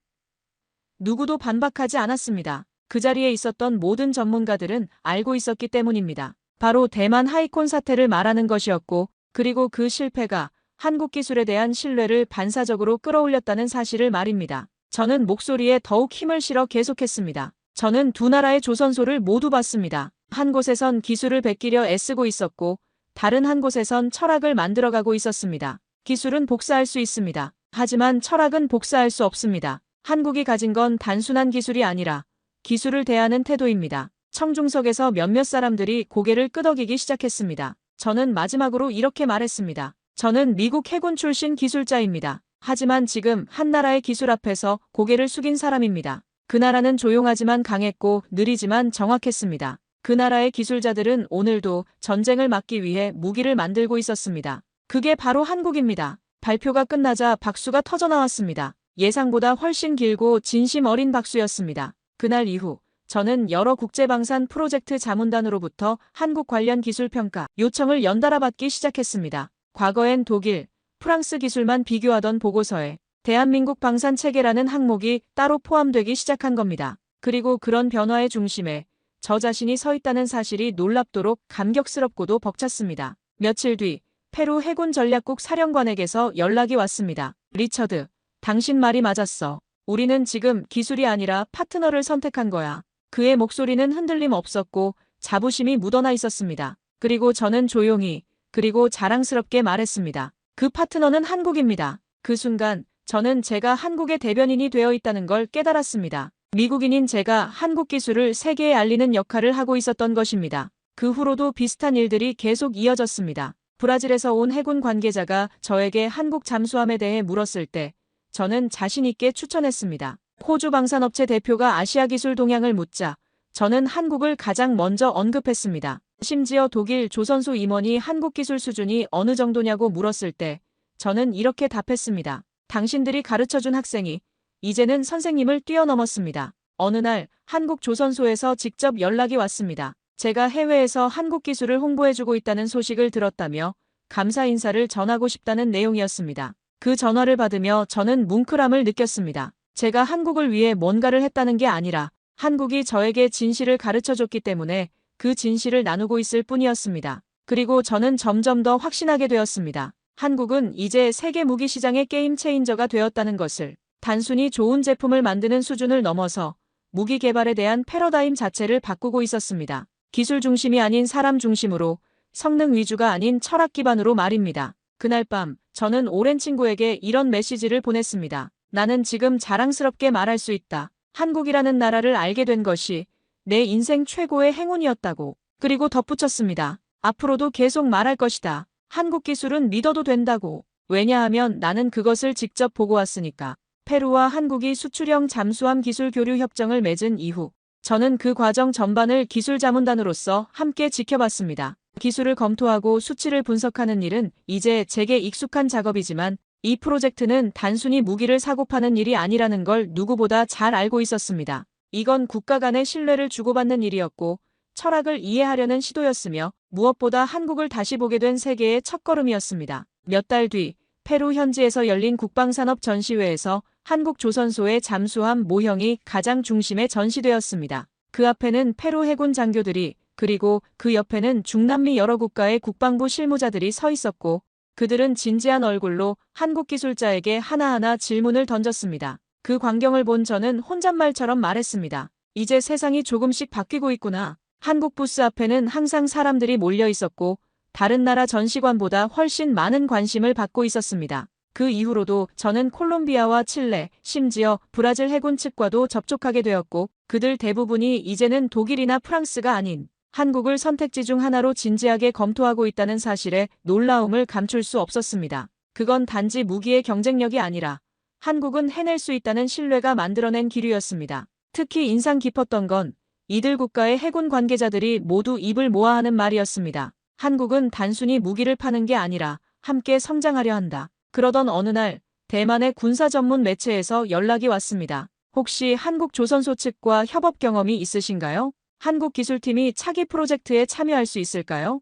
누구도 반박하지 않았습니다. 그 자리에 있었던 모든 전문가들은 알고 있었기 때문입니다. 바로 대만 하이콘 사태를 말하는 것이었고, 그리고 그 실패가 한국 기술에 대한 신뢰를 반사적으로 끌어올렸다는 사실을 말입니다. 저는 목소리에 더욱 힘을 실어 계속했습니다. 저는 두 나라의 조선소를 모두 봤습니다. 한 곳에선 기술을 베끼려 애쓰고 있었고, 다른 한 곳에선 철학을 만들어가고 있었습니다. 기술은 복사할 수 있습니다. 하지만 철학은 복사할 수 없습니다. 한국이 가진 건 단순한 기술이 아니라 기술을 대하는 태도입니다. 청중석에서 몇몇 사람들이 고개를 끄덕이기 시작했습니다. 저는 마지막으로 이렇게 말했습니다. 저는 미국 해군 출신 기술자입니다. 하지만 지금 한 나라의 기술 앞에서 고개를 숙인 사람입니다. 그 나라는 조용하지만 강했고 느리지만 정확했습니다. 그 나라의 기술자들은 오늘도 전쟁을 막기 위해 무기를 만들고 있었습니다. 그게 바로 한국입니다. 발표가 끝나자 박수가 터져나왔습니다. 예상보다 훨씬 길고 진심 어린 박수였습니다. 그날 이후 저는 여러 국제방산 프로젝트 자문단으로부터 한국 관련 기술평가 요청을 연달아 받기 시작했습니다. 과거엔 독일, 프랑스 기술만 비교하던 보고서에 대한민국 방산체계라는 항목이 따로 포함되기 시작한 겁니다. 그리고 그런 변화의 중심에 저 자신이 서 있다는 사실이 놀랍도록 감격스럽고도 벅찼습니다. 며칠 뒤 페루 해군 전략국 사령관에게서 연락이 왔습니다. 리처드, 당신 말이 맞았어. 우리는 지금 기술이 아니라 파트너를 선택한 거야. 그의 목소리는 흔들림 없었고 자부심이 묻어나 있었습니다. 그리고 저는 조용히 그리고 자랑스럽게 말했습니다. 그 파트너는 한국입니다. 그 순간 저는 제가 한국의 대변인이 되어 있다는 걸 깨달았습니다. 미국인인 제가 한국 기술을 세계에 알리는 역할을 하고 있었던 것입니다. 그 후로도 비슷한 일들이 계속 이어졌습니다. 브라질에서 온 해군 관계자가 저에게 한국 잠수함에 대해 물었을 때 저는 자신 있게 추천했습니다. 호주 방산업체 대표가 아시아 기술 동향을 묻자 저는 한국을 가장 먼저 언급했습니다. 심지어 독일 조선소 임원이 한국 기술 수준이 어느 정도냐고 물었을 때 저는 이렇게 답했습니다. 당신들이 가르쳐준 학생이 이제는 선생님을 뛰어넘었습니다. 어느 날 한국 조선소에서 직접 연락이 왔습니다. 제가 해외에서 한국 기술을 홍보해주고 있다는 소식을 들었다며 감사 인사를 전하고 싶다는 내용이었습니다. 그 전화를 받으며 저는 뭉클함을 느꼈습니다. 제가 한국을 위해 뭔가를 했다는 게 아니라 한국이 저에게 진실을 가르쳐줬기 때문에 그 진실을 나누고 있을 뿐이었습니다. 그리고 저는 점점 더 확신하게 되었습니다. 한국은 이제 세계 무기 시장의 게임 체인저가 되었다는 것을. 단순히 좋은 제품을 만드는 수준을 넘어서 무기 개발에 대한 패러다임 자체를 바꾸고 있었습니다. 기술 중심이 아닌 사람 중심으로, 성능 위주가 아닌 철학 기반으로 말입니다. 그날 밤 저는 오랜 친구에게 이런 메시지를 보냈습니다. 나는 지금 자랑스럽게 말할 수 있다. 한국이라는 나라를 알게 된 것이 내 인생 최고의 행운이었다고. 그리고 덧붙였습니다. 앞으로도 계속 말할 것이다. 한국 기술은 믿어도 된다고. 왜냐하면 나는 그것을 직접 보고 왔으니까. 페루와 한국이 수출형 잠수함 기술 교류 협정을 맺은 이후 저는 그 과정 전반을 기술 자문단으로서 함께 지켜봤습니다. 기술을 검토하고 수치를 분석하는 일은 이제 제게 익숙한 작업이지만 이 프로젝트는 단순히 무기를 사고 파는 일이 아니라는 걸 누구보다 잘 알고 있었습니다. 이건 국가 간의 신뢰를 주고받는 일이었고 철학을 이해하려는 시도였으며 무엇보다 한국을 다시 보게 된 세계의 첫걸음이었습니다. 몇 달 뒤 페루 현지에서 열린 국방산업 전시회에서 한국 조선소의 잠수함 모형이 가장 중심에 전시되었습니다. 그 앞에는 페루 해군 장교들이 그리고 그 옆에는 중남미 여러 국가의 국방부 실무자들이 서 있었고 그들은 진지한 얼굴로 한국 기술자에게 하나하나 질문을 던졌습니다. 그 광경을 본 저는 혼잣말처럼 말했습니다. 이제 세상이 조금씩 바뀌고 있구나. 한국 부스 앞에는 항상 사람들이 몰려 있었고 다른 나라 전시관보다 훨씬 많은 관심을 받고 있었습니다. 그 이후로도 저는 콜롬비아와 칠레, 심지어 브라질 해군 측과도 접촉하게 되었고 그들 대부분이 이제는 독일이나 프랑스가 아닌 한국을 선택지 중 하나로 진지하게 검토하고 있다는 사실에 놀라움을 감출 수 없었습니다. 그건 단지 무기의 경쟁력이 아니라 한국은 해낼 수 있다는 신뢰가 만들어낸 기류였습니다. 특히 인상 깊었던 건 이들 국가의 해군 관계자들이 모두 입을 모아 하는 말이었습니다. 한국은 단순히 무기를 파는 게 아니라 함께 성장하려 한다. 그러던 어느 날 대만의 군사 전문 매체에서 연락이 왔습니다. 혹시 한국 조선소 측과 협업 경험이 있으신가요? 한국 기술팀이 차기 프로젝트에 참여할 수 있을까요?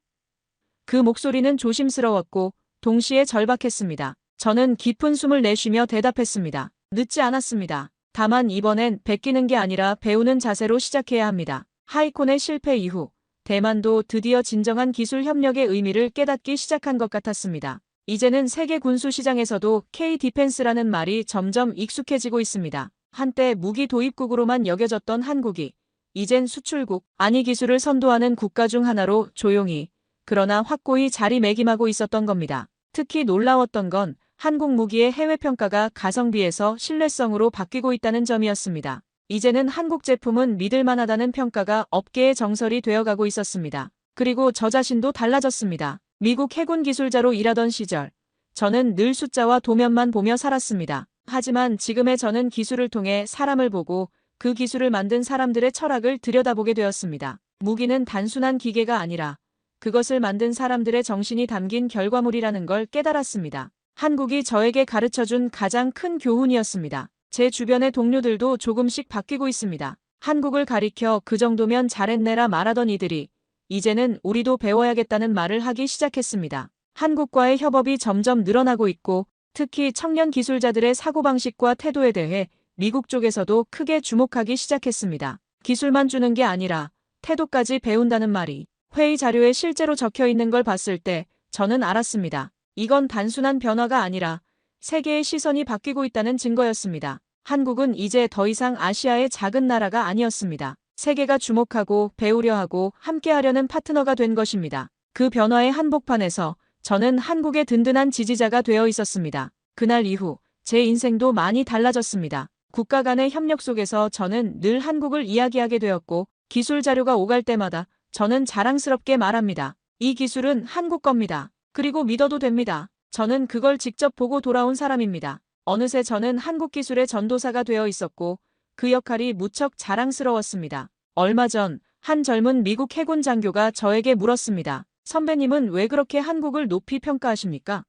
그 목소리는 조심스러웠고 동시에 절박했습니다. 저는 깊은 숨을 내쉬며 대답했습니다. 늦지 않았습니다. 다만 이번엔 베끼는 게 아니라 배우는 자세로 시작해야 합니다. 하이콘의 실패 이후 대만도 드디어 진정한 기술 협력의 의미를 깨닫기 시작한 것 같았습니다. 이제는 세계 군수 시장에서도 K-디펜스라는 말이 점점 익숙해지고 있습니다. 한때 무기 도입국으로만 여겨졌던 한국이 이젠 수출국, 아니 기술을 선도하는 국가 중 하나로 조용히 그러나 확고히 자리매김하고 있었던 겁니다. 특히 놀라웠던 건 한국 무기의 해외 평가가 가성비에서 신뢰성으로 바뀌고 있다는 점이었습니다. 이제는 한국 제품은 믿을만하다는 평가가 업계의 정설이 되어가고 있었습니다. 그리고 저 자신도 달라졌습니다. 미국 해군 기술자로 일하던 시절, 저는 늘 숫자와 도면만 보며 살았습니다. 하지만 지금의 저는 기술을 통해 사람을 보고 그 기술을 만든 사람들의 철학을 들여다보게 되었습니다. 무기는 단순한 기계가 아니라 그것을 만든 사람들의 정신이 담긴 결과물이라는 걸 깨달았습니다. 한국이 저에게 가르쳐준 가장 큰 교훈이었습니다. 제 주변의 동료들도 조금씩 바뀌고 있습니다. 한국을 가리켜 그 정도면 잘했네라 말하던 이들이 이제는 우리도 배워야겠다는 말을 하기 시작했습니다. 한국과의 협업이 점점 늘어나고 있고 특히 청년 기술자들의 사고방식과 태도에 대해 미국 쪽에서도 크게 주목하기 시작했습니다. 기술만 주는 게 아니라 태도까지 배운다는 말이 회의 자료에 실제로 적혀 있는 걸 봤을 때 저는 알았습니다. 이건 단순한 변화가 아니라 세계의 시선이 바뀌고 있다는 증거였습니다. 한국은 이제 더 이상 아시아의 작은 나라가 아니었습니다. 세계가 주목하고 배우려 하고 함께하려는 파트너가 된 것입니다. 그 변화의 한복판에서 저는 한국의 든든한 지지자가 되어 있었습니다. 그날 이후 제 인생도 많이 달라졌습니다. 국가 간의 협력 속에서 저는 늘 한국을 이야기하게 되었고 기술 자료가 오갈 때마다 저는 자랑스럽게 말합니다. 이 기술은 한국 겁니다. 그리고 믿어도 됩니다. 저는 그걸 직접 보고 돌아온 사람입니다. 어느새 저는 한국 기술의 전도사가 되어 있었고 그 역할이 무척 자랑스러웠습니다. 얼마 전 한 젊은 미국 해군 장교가 저에게 물었습니다. 선배님은 왜 그렇게 한국을 높이 평가하십니까?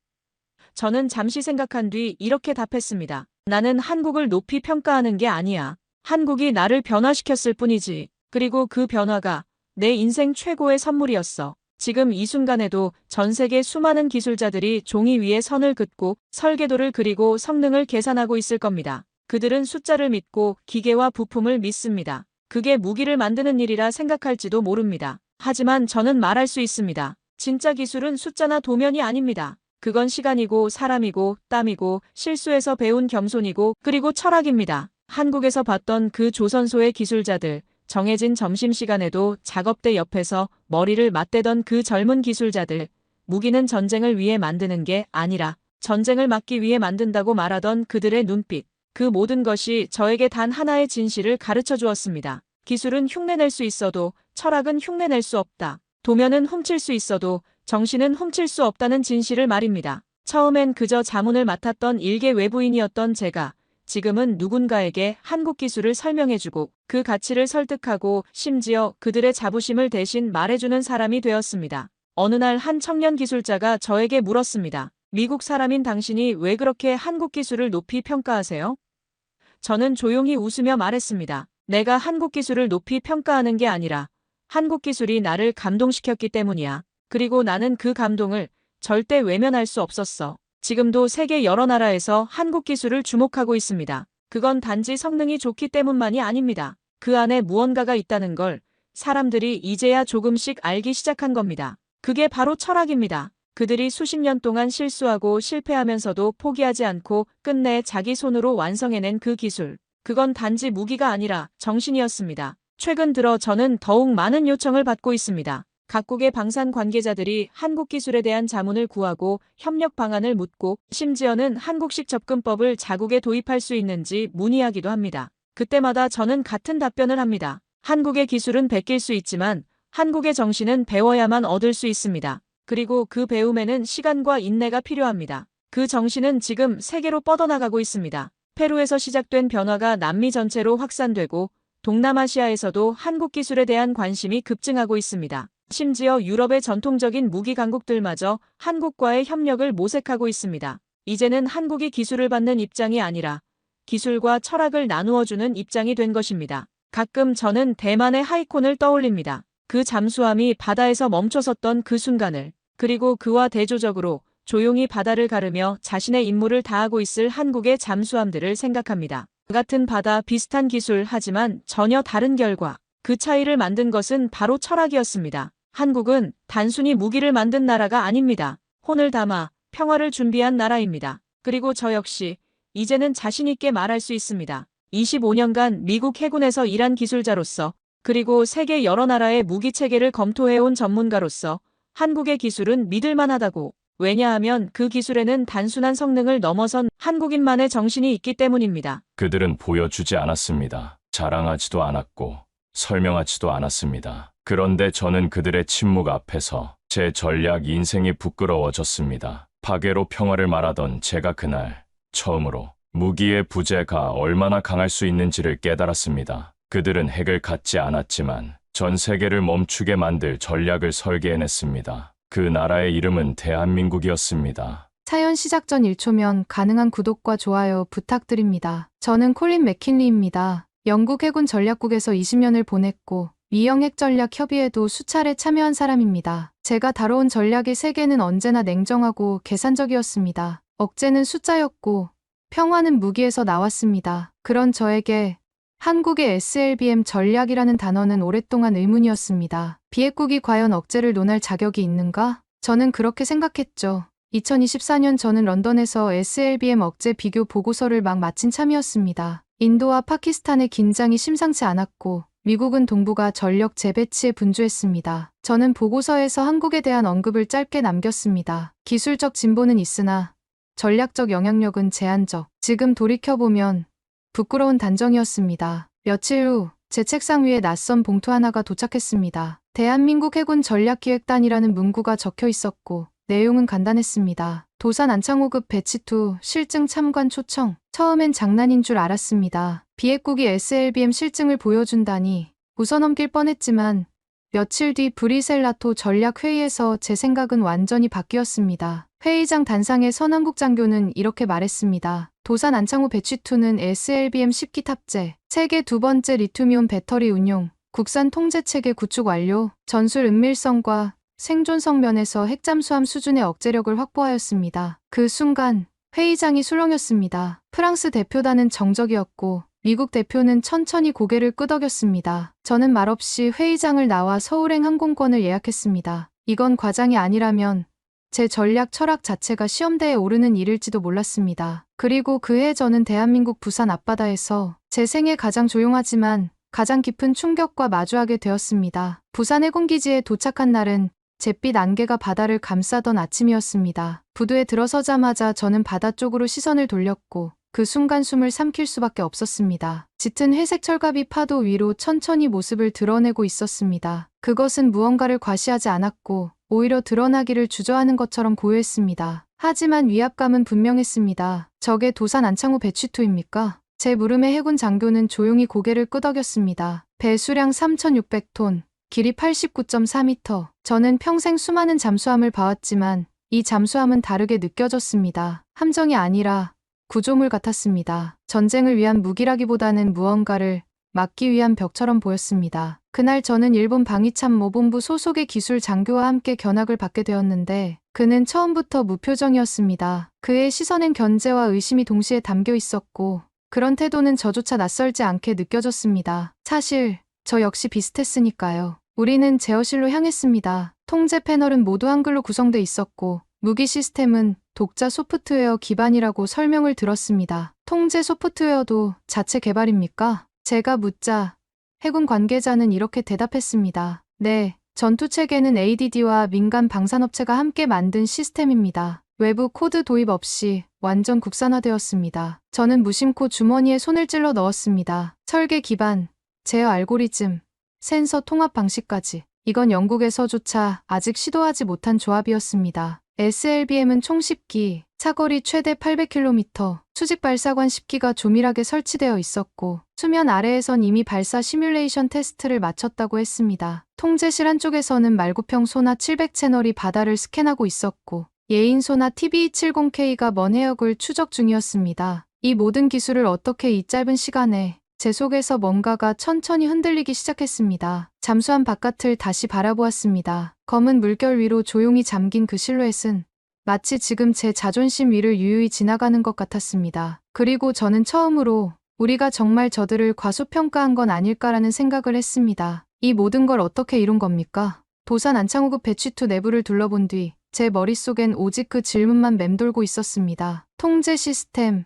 저는 잠시 생각한 뒤 이렇게 답했습니다. 나는 한국을 높이 평가하는 게 아니야. 한국이 나를 변화시켰을 뿐이지. 그리고 그 변화가 내 인생 최고의 선물이었어. 지금 이 순간에도 전 세계 수많은 기술자들이 종이 위에 선을 긋고 설계도를 그리고 성능을 계산하고 있을 겁니다. 그들은 숫자를 믿고 기계와 부품을 믿습니다. 그게 무기를 만드는 일이라 생각할지도 모릅니다. 하지만 저는 말할 수 있습니다. 진짜 기술은 숫자나 도면이 아닙니다. 그건 시간이고 사람이고 땀이고 실수에서 배운 겸손이고 그리고 철학입니다. 한국에서 봤던 그 조선소의 기술자들, 정해진 점심시간에도 작업대 옆에서 머리를 맞대던 그 젊은 기술자들, 무기는 전쟁을 위해 만드는 게 아니라 전쟁을 막기 위해 만든다고 말하던 그들의 눈빛, 그 모든 것이 저에게 단 하나의 진실을 가르쳐 주었습니다. 기술은 흉내낼 수 있어도 철학은 흉내낼 수 없다. 도면은 훔칠 수 있어도 정신은 훔칠 수 없다는 진실을 말입니다. 처음엔 그저 자문을 맡았던 일개 외부인이었던 제가 지금은 누군가에게 한국 기술을 설명해주고 그 가치를 설득하고 심지어 그들의 자부심을 대신 말해주는 사람이 되었습니다. 어느 날 한 청년 기술자가 저에게 물었습니다. 미국 사람인 당신이 왜 그렇게 한국 기술을 높이 평가하세요? 저는 조용히 웃으며 말했습니다. 내가 한국 기술을 높이 평가하는 게 아니라 한국 기술이 나를 감동시켰기 때문이야. 그리고 나는 그 감동을 절대 외면할 수 없었어. 지금도 세계 여러 나라에서 한국 기술을 주목하고 있습니다. 그건 단지 성능이 좋기 때문만이 아닙니다. 그 안에 무언가가 있다는 걸 사람들이 이제야 조금씩 알기 시작한 겁니다. 그게 바로 철학입니다. 그들이 수십 년 동안 실수하고 실패하면서도 포기하지 않고 끝내 자기 손으로 완성해낸 그 기술. 그건 단지 무기가 아니라 정신이었습니다. 최근 들어 저는 더욱 많은 요청을 받고 있습니다. 각국의 방산 관계자들이 한국 기술에 대한 자문을 구하고 협력 방안을 묻고 심지어는 한국식 접근법을 자국에 도입할 수 있는지 문의하기도 합니다. 그때마다 저는 같은 답변을 합니다. 한국의 기술은 베낄 수 있지만 한국의 정신은 배워야만 얻을 수 있습니다. 그리고 그 배움에는 시간과 인내가 필요합니다. 그 정신은 지금 세계로 뻗어나가고 있습니다. 페루에서 시작된 변화가 남미 전체로 확산되고 동남아시아에서도 한국 기술에 대한 관심이 급증하고 있습니다. 심지어 유럽의 전통적인 무기 강국들마저 한국과의 협력을 모색하고 있습니다. 이제는 한국이 기술을 받는 입장이 아니라 기술과 철학을 나누어주는 입장이 된 것입니다. 가끔 저는 대만의 하이콘을 떠올립니다. 그 잠수함이 바다에서 멈춰섰던 그 순간을, 그리고 그와 대조적으로 조용히 바다를 가르며 자신의 임무를 다하고 있을 한국의 잠수함들을 생각합니다. 같은 바다, 비슷한 기술, 하지만 전혀 다른 결과. 그 차이를 만든 것은 바로 철학이었습니다. 한국은 단순히 무기를 만든 나라가 아닙니다. 혼을 담아 평화를 준비한 나라입니다. 그리고 저 역시 이제는 자신 있게 말할 수 있습니다. 25년간 미국 해군에서 일한 기술자로서, 그리고 세계 여러 나라의 무기 체계를 검토해온 전문가로서 한국의 기술은 믿을만하다고. 왜냐하면 그 기술에는 단순한 성능을 넘어선 한국인만의 정신이 있기 때문입니다. 그들은 보여주지 않았습니다. 자랑하지도 않았고 설명하지도 않았습니다. 그런데 저는 그들의 침묵 앞에서 제 전략 인생이 부끄러워졌습니다. 파괴로 평화를 말하던 제가 그날 처음으로 무기의 부재가 얼마나 강할 수 있는지를 깨달았습니다. 그들은 핵을 갖지 않았지만 전 세계를 멈추게 만들 전략을 설계해냈습니다. 그 나라의 이름은 대한민국이었습니다. 사연 시작 전 1초면 가능한 구독과 좋아요 부탁드립니다. 저는 콜린 맥킨리입니다. 영국 해군 전략국에서 20년을 보냈고 미영 핵전략협의회도 수차례 참여한 사람입니다. 제가 다뤄온 전략의 세계는 언제나 냉정하고 계산적이었습니다. 억제는 숫자였고 평화는 무기에서 나왔습니다. 그런 저에게 한국의 SLBM 전략이라는 단어는 오랫동안 의문이었습니다. 비핵국이 과연 억제를 논할 자격이 있는가? 저는 그렇게 생각했죠. 2024년 저는 런던에서 SLBM 억제 비교 보고서를 막 마친 참이었습니다. 인도와 파키스탄의 긴장이 심상치 않았고 미국은 동북아 전력 재배치에 분주했습니다. 저는 보고서에서 한국에 대한 언급을 짧게 남겼습니다. 기술적 진보는 있으나 전략적 영향력은 제한적. 지금 돌이켜보면 부끄러운 단정이었습니다. 며칠 후 제 책상 위에 낯선 봉투 하나가 도착했습니다. 대한민국 해군 전략기획단이라는 문구가 적혀 있었고 내용은 간단했습니다. 도산 안창호급 배치2 실증 참관 초청. 처음엔 장난인 줄 알았습니다. 비핵국이 SLBM 실증을 보여준다니 웃어넘길 뻔했지만 며칠 뒤 브리셀 나토 전략회의에서 제 생각은 완전히 바뀌었습니다. 회의장 단상의 선한국 장교는 이렇게 말했습니다. 도산 안창호 배치2는 SLBM 10기 탑재, 세계 두 번째 리튬이온 배터리 운용, 국산 통제체계 구축 완료, 전술 은밀성과 생존성 면에서 핵잠수함 수준의 억제력을 확보하였습니다. 그 순간 회의장이 술렁였습니다. 프랑스 대표단은 정적이었고 미국 대표는 천천히 고개를 끄덕였습니다. 저는 말없이 회의장을 나와 서울행 항공권을 예약했습니다. 이건 과장이 아니라면 제 전략 철학 자체가 시험대에 오르는 일일지도 몰랐습니다. 그리고 그해 저는 대한민국 부산 앞바다에서 제 생애 가장 조용하지만 가장 깊은 충격과 마주하게 되었습니다. 부산 해군기지에 도착한 날은 잿빛 안개가 바다를 감싸던 아침이었습니다. 부두에 들어서자마자 저는 바다 쪽으로 시선을 돌렸고 그 순간 숨을 삼킬 수밖에 없었습니다. 짙은 회색 철갑이 파도 위로 천천히 모습을 드러내고 있었습니다. 그것은 무언가를 과시하지 않았고 오히려 드러나기를 주저하는 것처럼 고요했습니다. 하지만 위압감은 분명했습니다. 저게 도산 안창호 배치2입니까? 제 물음에 해군 장교는 조용히 고개를 끄덕였습니다. 배수량 3,600톤, 길이 89.4m. 저는 평생 수많은 잠수함을 봐왔지만 이 잠수함은 다르게 느껴졌습니다. 함정이 아니라 구조물 같았습니다. 전쟁을 위한 무기라기보다는 무언가를 막기 위한 벽처럼 보였습니다. 그날 저는 일본 방위참모본부 소속의 기술 장교와 함께 견학을 받게 되었는데 그는 처음부터 무표정이었습니다. 그의 시선엔 견제와 의심이 동시에 담겨 있었고 그런 태도는 저조차 낯설지 않게 느껴졌습니다. 사실 저 역시 비슷했으니까요. 우리는 제어실로 향했습니다. 통제 패널은 모두 한글로 구성돼 있었고 무기 시스템은 독자 소프트웨어 기반이라고 설명을 들었습니다. 통제 소프트웨어도 자체 개발입니까? 제가 묻자 해군 관계자는 이렇게 대답했습니다. 네, 전투체계는 ADD와 민간 방산업체가 함께 만든 시스템입니다. 외부 코드 도입 없이 완전 국산화되었습니다. 저는 무심코 주머니에 손을 찔러 넣었습니다. 설계 기반, 제어 알고리즘, 센서 통합 방식까지. 이건 영국에서조차 아직 시도하지 못한 조합이었습니다. SLBM은 총 10기, 사거리 최대 800km, 수직 발사관 10기가 조밀하게 설치되어 있었고 수면 아래에선 이미 발사 시뮬레이션 테스트를 마쳤다고 했습니다. 통제실 한쪽에서는 말구평 소나 700채널이 바다를 스캔하고 있었고 예인 소나 TB270K가 먼 해역을 추적 중이었습니다. 이 모든 기술을 어떻게 이 짧은 시간에 제 속에서 뭔가가 천천히 흔들리기 시작했습니다. 잠수함 바깥을 다시 바라보았습니다. 검은 물결 위로 조용히 잠긴 그 실루엣은 마치 지금 제 자존심 위를 유유히 지나가는 것 같았습니다. 그리고 저는 처음으로 우리가 정말 저들을 과소평가한 건 아닐까라는 생각을 했습니다. 이 모든 걸 어떻게 이룬 겁니까? 도산 안창호급 배치2 내부를 둘러본 뒤 제 머릿속엔 오직 그 질문만 맴돌고 있었습니다. 통제 시스템,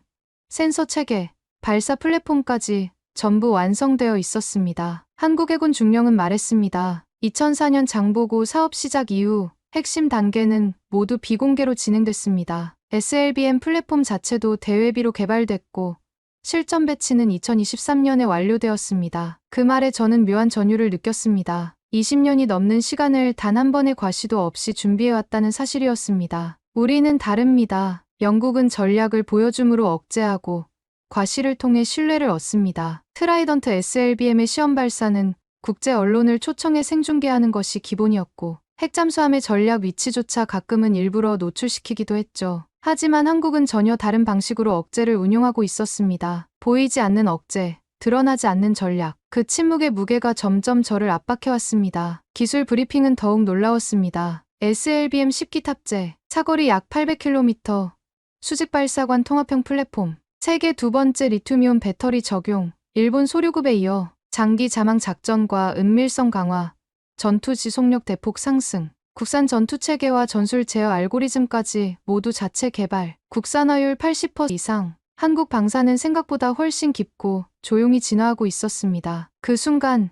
센서 체계, 발사 플랫폼까지 전부 완성되어 있었습니다. 한국해군 중령은 말했습니다. 2004년 장보고 사업 시작 이후 핵심 단계는 모두 비공개로 진행됐습니다. SLBM 플랫폼 자체도 대외비로 개발됐고 실전 배치는 2023년에 완료되었습니다. 그 말에 저는 묘한 전율을 느꼈습니다. 20년이 넘는 시간을 단 한 번의 과시도 없이 준비해왔다는 사실이었습니다. 우리는 다릅니다. 영국은 전략을 보여줌으로 억제하고 과시를 통해 신뢰를 얻습니다. 트라이던트 SLBM의 시험 발사는 국제 언론을 초청해 생중계하는 것이 기본이었고 핵잠수함의 전략 위치조차 가끔은 일부러 노출시키기도 했죠. 하지만 한국은 전혀 다른 방식으로 억제를 운용하고 있었습니다. 보이지 않는 억제, 드러나지 않는 전략. 그 침묵의 무게가 점점 저를 압박해왔습니다. 기술 브리핑은 더욱 놀라웠습니다. SLBM 10기 탑재, 사거리 약 800km, 수직 발사관 통합형 플랫폼, 세계 두 번째 리튬이온 배터리 적용, 일본 소류급에 이어 장기 자망 작전과 은밀성 강화, 전투 지속력 대폭 상승, 국산 전투 체계와 전술 제어 알고리즘까지 모두 자체 개발, 국산화율 80% 이상. 한국 방사는 생각보다 훨씬 깊고 조용히 진화하고 있었습니다. 그 순간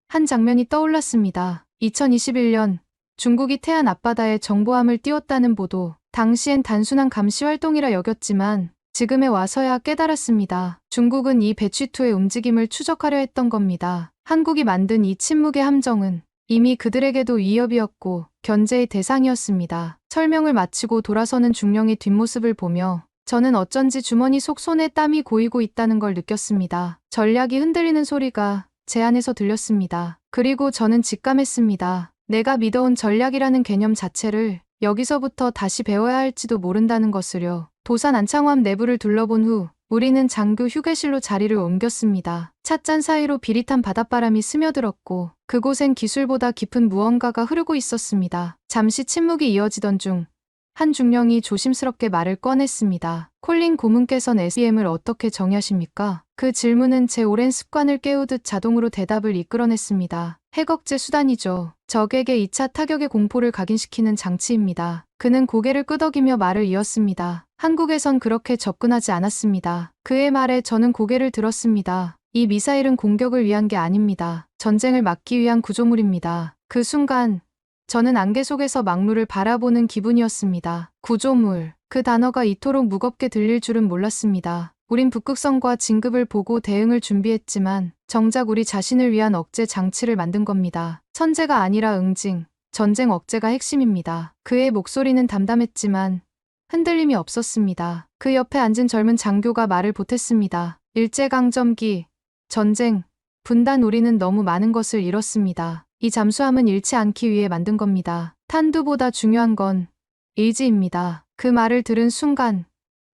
한 장면이 떠올랐습니다. 2021년 중국이 태안 앞바다에 정보함을 띄웠다는 보도. 당시엔 단순한 감시 활동이라 여겼지만 지금에 와서야 깨달았습니다. 중국은 이 배치2의 움직임을 추적하려 했던 겁니다. 한국이 만든 이 침묵의 함정은 이미 그들에게도 위협이었고 견제의 대상이었습니다. 설명을 마치고 돌아서는 중령의 뒷모습을 보며 저는 어쩐지 주머니 속 손에 땀이 고이고 있다는 걸 느꼈습니다. 전략이 흔들리는 소리가 제 안에서 들렸습니다. 그리고 저는 직감했습니다. 내가 믿어온 전략이라는 개념 자체를 여기서부터 다시 배워야 할지도 모른다는 것을요. 도산 안창호함 내부를 둘러본 후 우리는 장교 휴게실로 자리를 옮겼습니다. 찻잔 사이로 비릿한 바닷바람이 스며들었고 그곳엔 기술보다 깊은 무언가가 흐르고 있었습니다. 잠시 침묵이 이어지던 중 한 중령이 조심스럽게 말을 꺼냈습니다. 콜린 고문께서는 SBM을 어떻게 정의하십니까? 그 질문은 제 오랜 습관을 깨우듯 자동으로 대답을 이끌어냈습니다. 핵억제 수단이죠. 적에게 2차 타격의 공포를 각인시키는 장치입니다. 그는 고개를 끄덕이며 말을 이었습니다. 한국에선 그렇게 접근하지 않았습니다. 그의 말에 저는 고개를 들었습니다. 이 미사일은 공격을 위한 게 아닙니다. 전쟁을 막기 위한 구조물입니다. 그 순간 저는 안개 속에서 막루를 바라보는 기분이었습니다. 구조물. 그 단어가 이토록 무겁게 들릴 줄은 몰랐습니다. 우린 북극성과 진급을 보고 대응을 준비했지만 정작 우리 자신을 위한 억제 장치를 만든 겁니다. 선제가 아니라 응징, 전쟁 억제가 핵심입니다. 그의 목소리는 담담했지만 흔들림이 없었습니다. 그 옆에 앉은 젊은 장교가 말을 보탰습니다. 일제강점기, 전쟁, 분단 우리는 너무 많은 것을 잃었습니다. 이 잠수함은 잃지 않기 위해 만든 겁니다. 탄두보다 중요한 건 의지입니다. 그 말을 들은 순간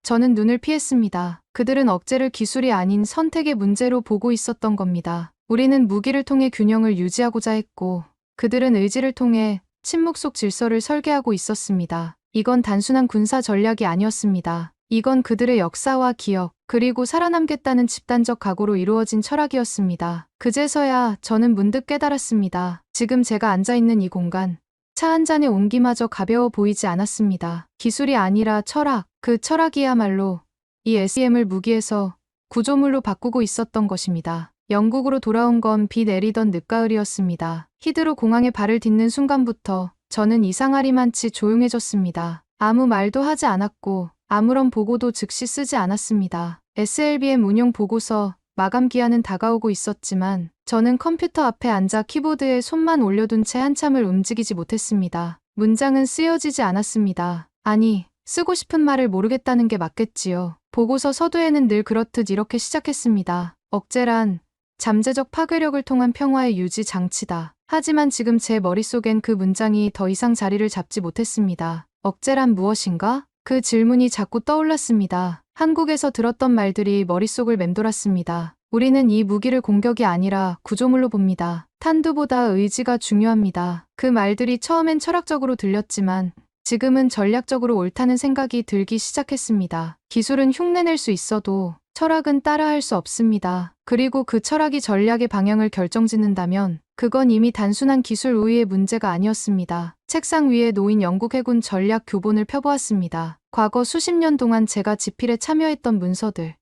저는 눈을 피했습니다. 그들은 억제를 기술이 아닌 선택의 문제로 보고 있었던 겁니다. 우리는 무기를 통해 균형을 유지하고자 했고 그들은 의지를 통해 침묵 속 질서를 설계하고 있었습니다. 이건 단순한 군사 전략이 아니었습니다. 이건 그들의 역사와 기억, 그리고 살아남겠다는 집단적 각오로 이루어진 철학이었습니다. 그제서야 저는 문득 깨달았습니다. 지금 제가 앉아있는 이 공간, 차 한 잔의 온기마저 가벼워 보이지 않았습니다. 기술이 아니라 철학, 그 철학이야말로 이 SEM을 무기에서 구조물로 바꾸고 있었던 것입니다. 영국으로 돌아온 건 비 내리던 늦가을이었습니다. 히드로 공항에 발을 딛는 순간부터 저는 이상하리만치 조용해졌습니다. 아무 말도 하지 않았고 아무런 보고도 즉시 쓰지 않았습니다. SLBM 운용 보고서 마감 기한은 다가오고 있었지만 저는 컴퓨터 앞에 앉아 키보드에 손만 올려둔 채 한참을 움직이지 못했습니다. 문장은 쓰여지지 않았습니다. 아니, 쓰고 싶은 말을 모르겠다는 게 맞겠지요. 보고서 서두에는 늘 그렇듯 이렇게 시작했습니다. 억제란 잠재적 파괴력을 통한 평화의 유지 장치다. 하지만 지금 제 머릿속엔 그 문장이 더 이상 자리를 잡지 못했습니다. 억제란 무엇인가? 그 질문이 자꾸 떠올랐습니다. 한국에서 들었던 말들이 머릿속을 맴돌았습니다. 우리는 이 무기를 공격이 아니라 구조물로 봅니다. 탄두보다 의지가 중요합니다. 그 말들이 처음엔 철학적으로 들렸지만 지금은 전략적으로 옳다는 생각이 들기 시작했습니다. 기술은 흉내낼 수 있어도 철학은 따라할 수 없습니다. 그리고 그 철학이 전략의 방향을 결정짓는다면 그건 이미 단순한 기술 우위의 문제가 아니었습니다. 책상 위에 놓인 영국 해군 전략 교본을 펴보았습니다. 과거 수십 년 동안 제가 지필에 참여했던 문서들.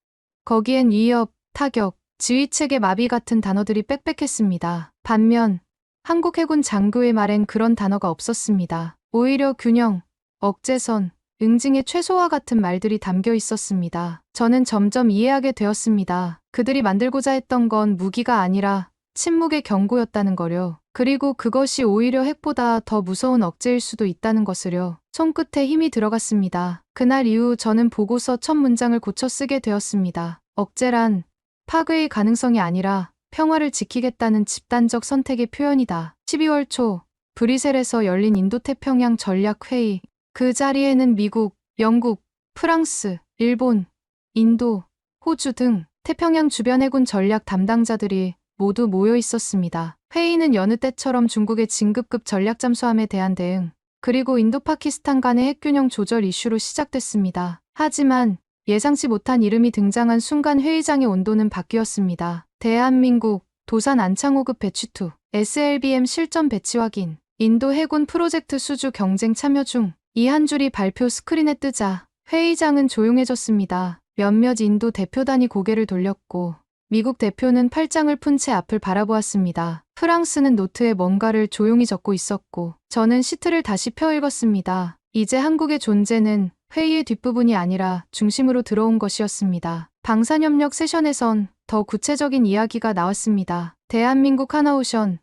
거기엔 위협, 타격, 지휘체계 마비 같은 단어들이 빽빽했습니다. 반면 한국 해군 장교의 말엔 그런 단어가 없었습니다. 오히려 균형, 억제선, 응징의 최소화 같은 말들이 담겨 있었습니다. 저는 점점 이해하게 되었습니다. 그들이 만들고자 했던 건 무기가 아니라 침묵의 경고였다는 거려. 그리고 그것이 오히려 핵보다 더 무서운 억제일 수도 있다는 것을요. 손끝에 힘이 들어갔습니다. 그날 이후 저는 보고서 첫 문장을 고쳐 쓰게 되었습니다. 억제란 파괴의 가능성이 아니라 평화를 지키겠다는 집단적 선택의 표현이다. 12월 초 브뤼셀에서 열린 인도태평양 전략회의. 그 자리에는 미국, 영국, 프랑스, 일본, 인도, 호주 등 태평양 주변 해군 전략 담당자들이 모두 모여 있었습니다. 회의는 여느 때처럼 중국의 진급급 전략 잠수함에 대한 대응, 그리고 인도파키스탄 간의 핵균형 조절 이슈로 시작됐습니다. 하지만 예상치 못한 이름이 등장한 순간 회의장의 온도는 바뀌었습니다. 대한민국, 도산 안창호급 배치2, SLBM 실전 배치 확인, 인도 해군 프로젝트 수주 경쟁 참여 중. 이 한 줄이 발표 스크린에 뜨자 회의장은 조용해졌습니다. 몇몇 인도 대표단이 고개를 돌렸고 미국 대표는 팔짱을 푼 채 앞을 바라보았습니다. 프랑스는 노트에 뭔가를 조용히 적고 있었고 저는 시트를 다시 펴 읽었습니다. 이제 한국의 존재는 회의의 뒷부분이 아니라 중심으로 들어온 것이었습니다. 방산협력 세션에선 더 구체적인 이야기가 나왔습니다. 대한민국 하나오션,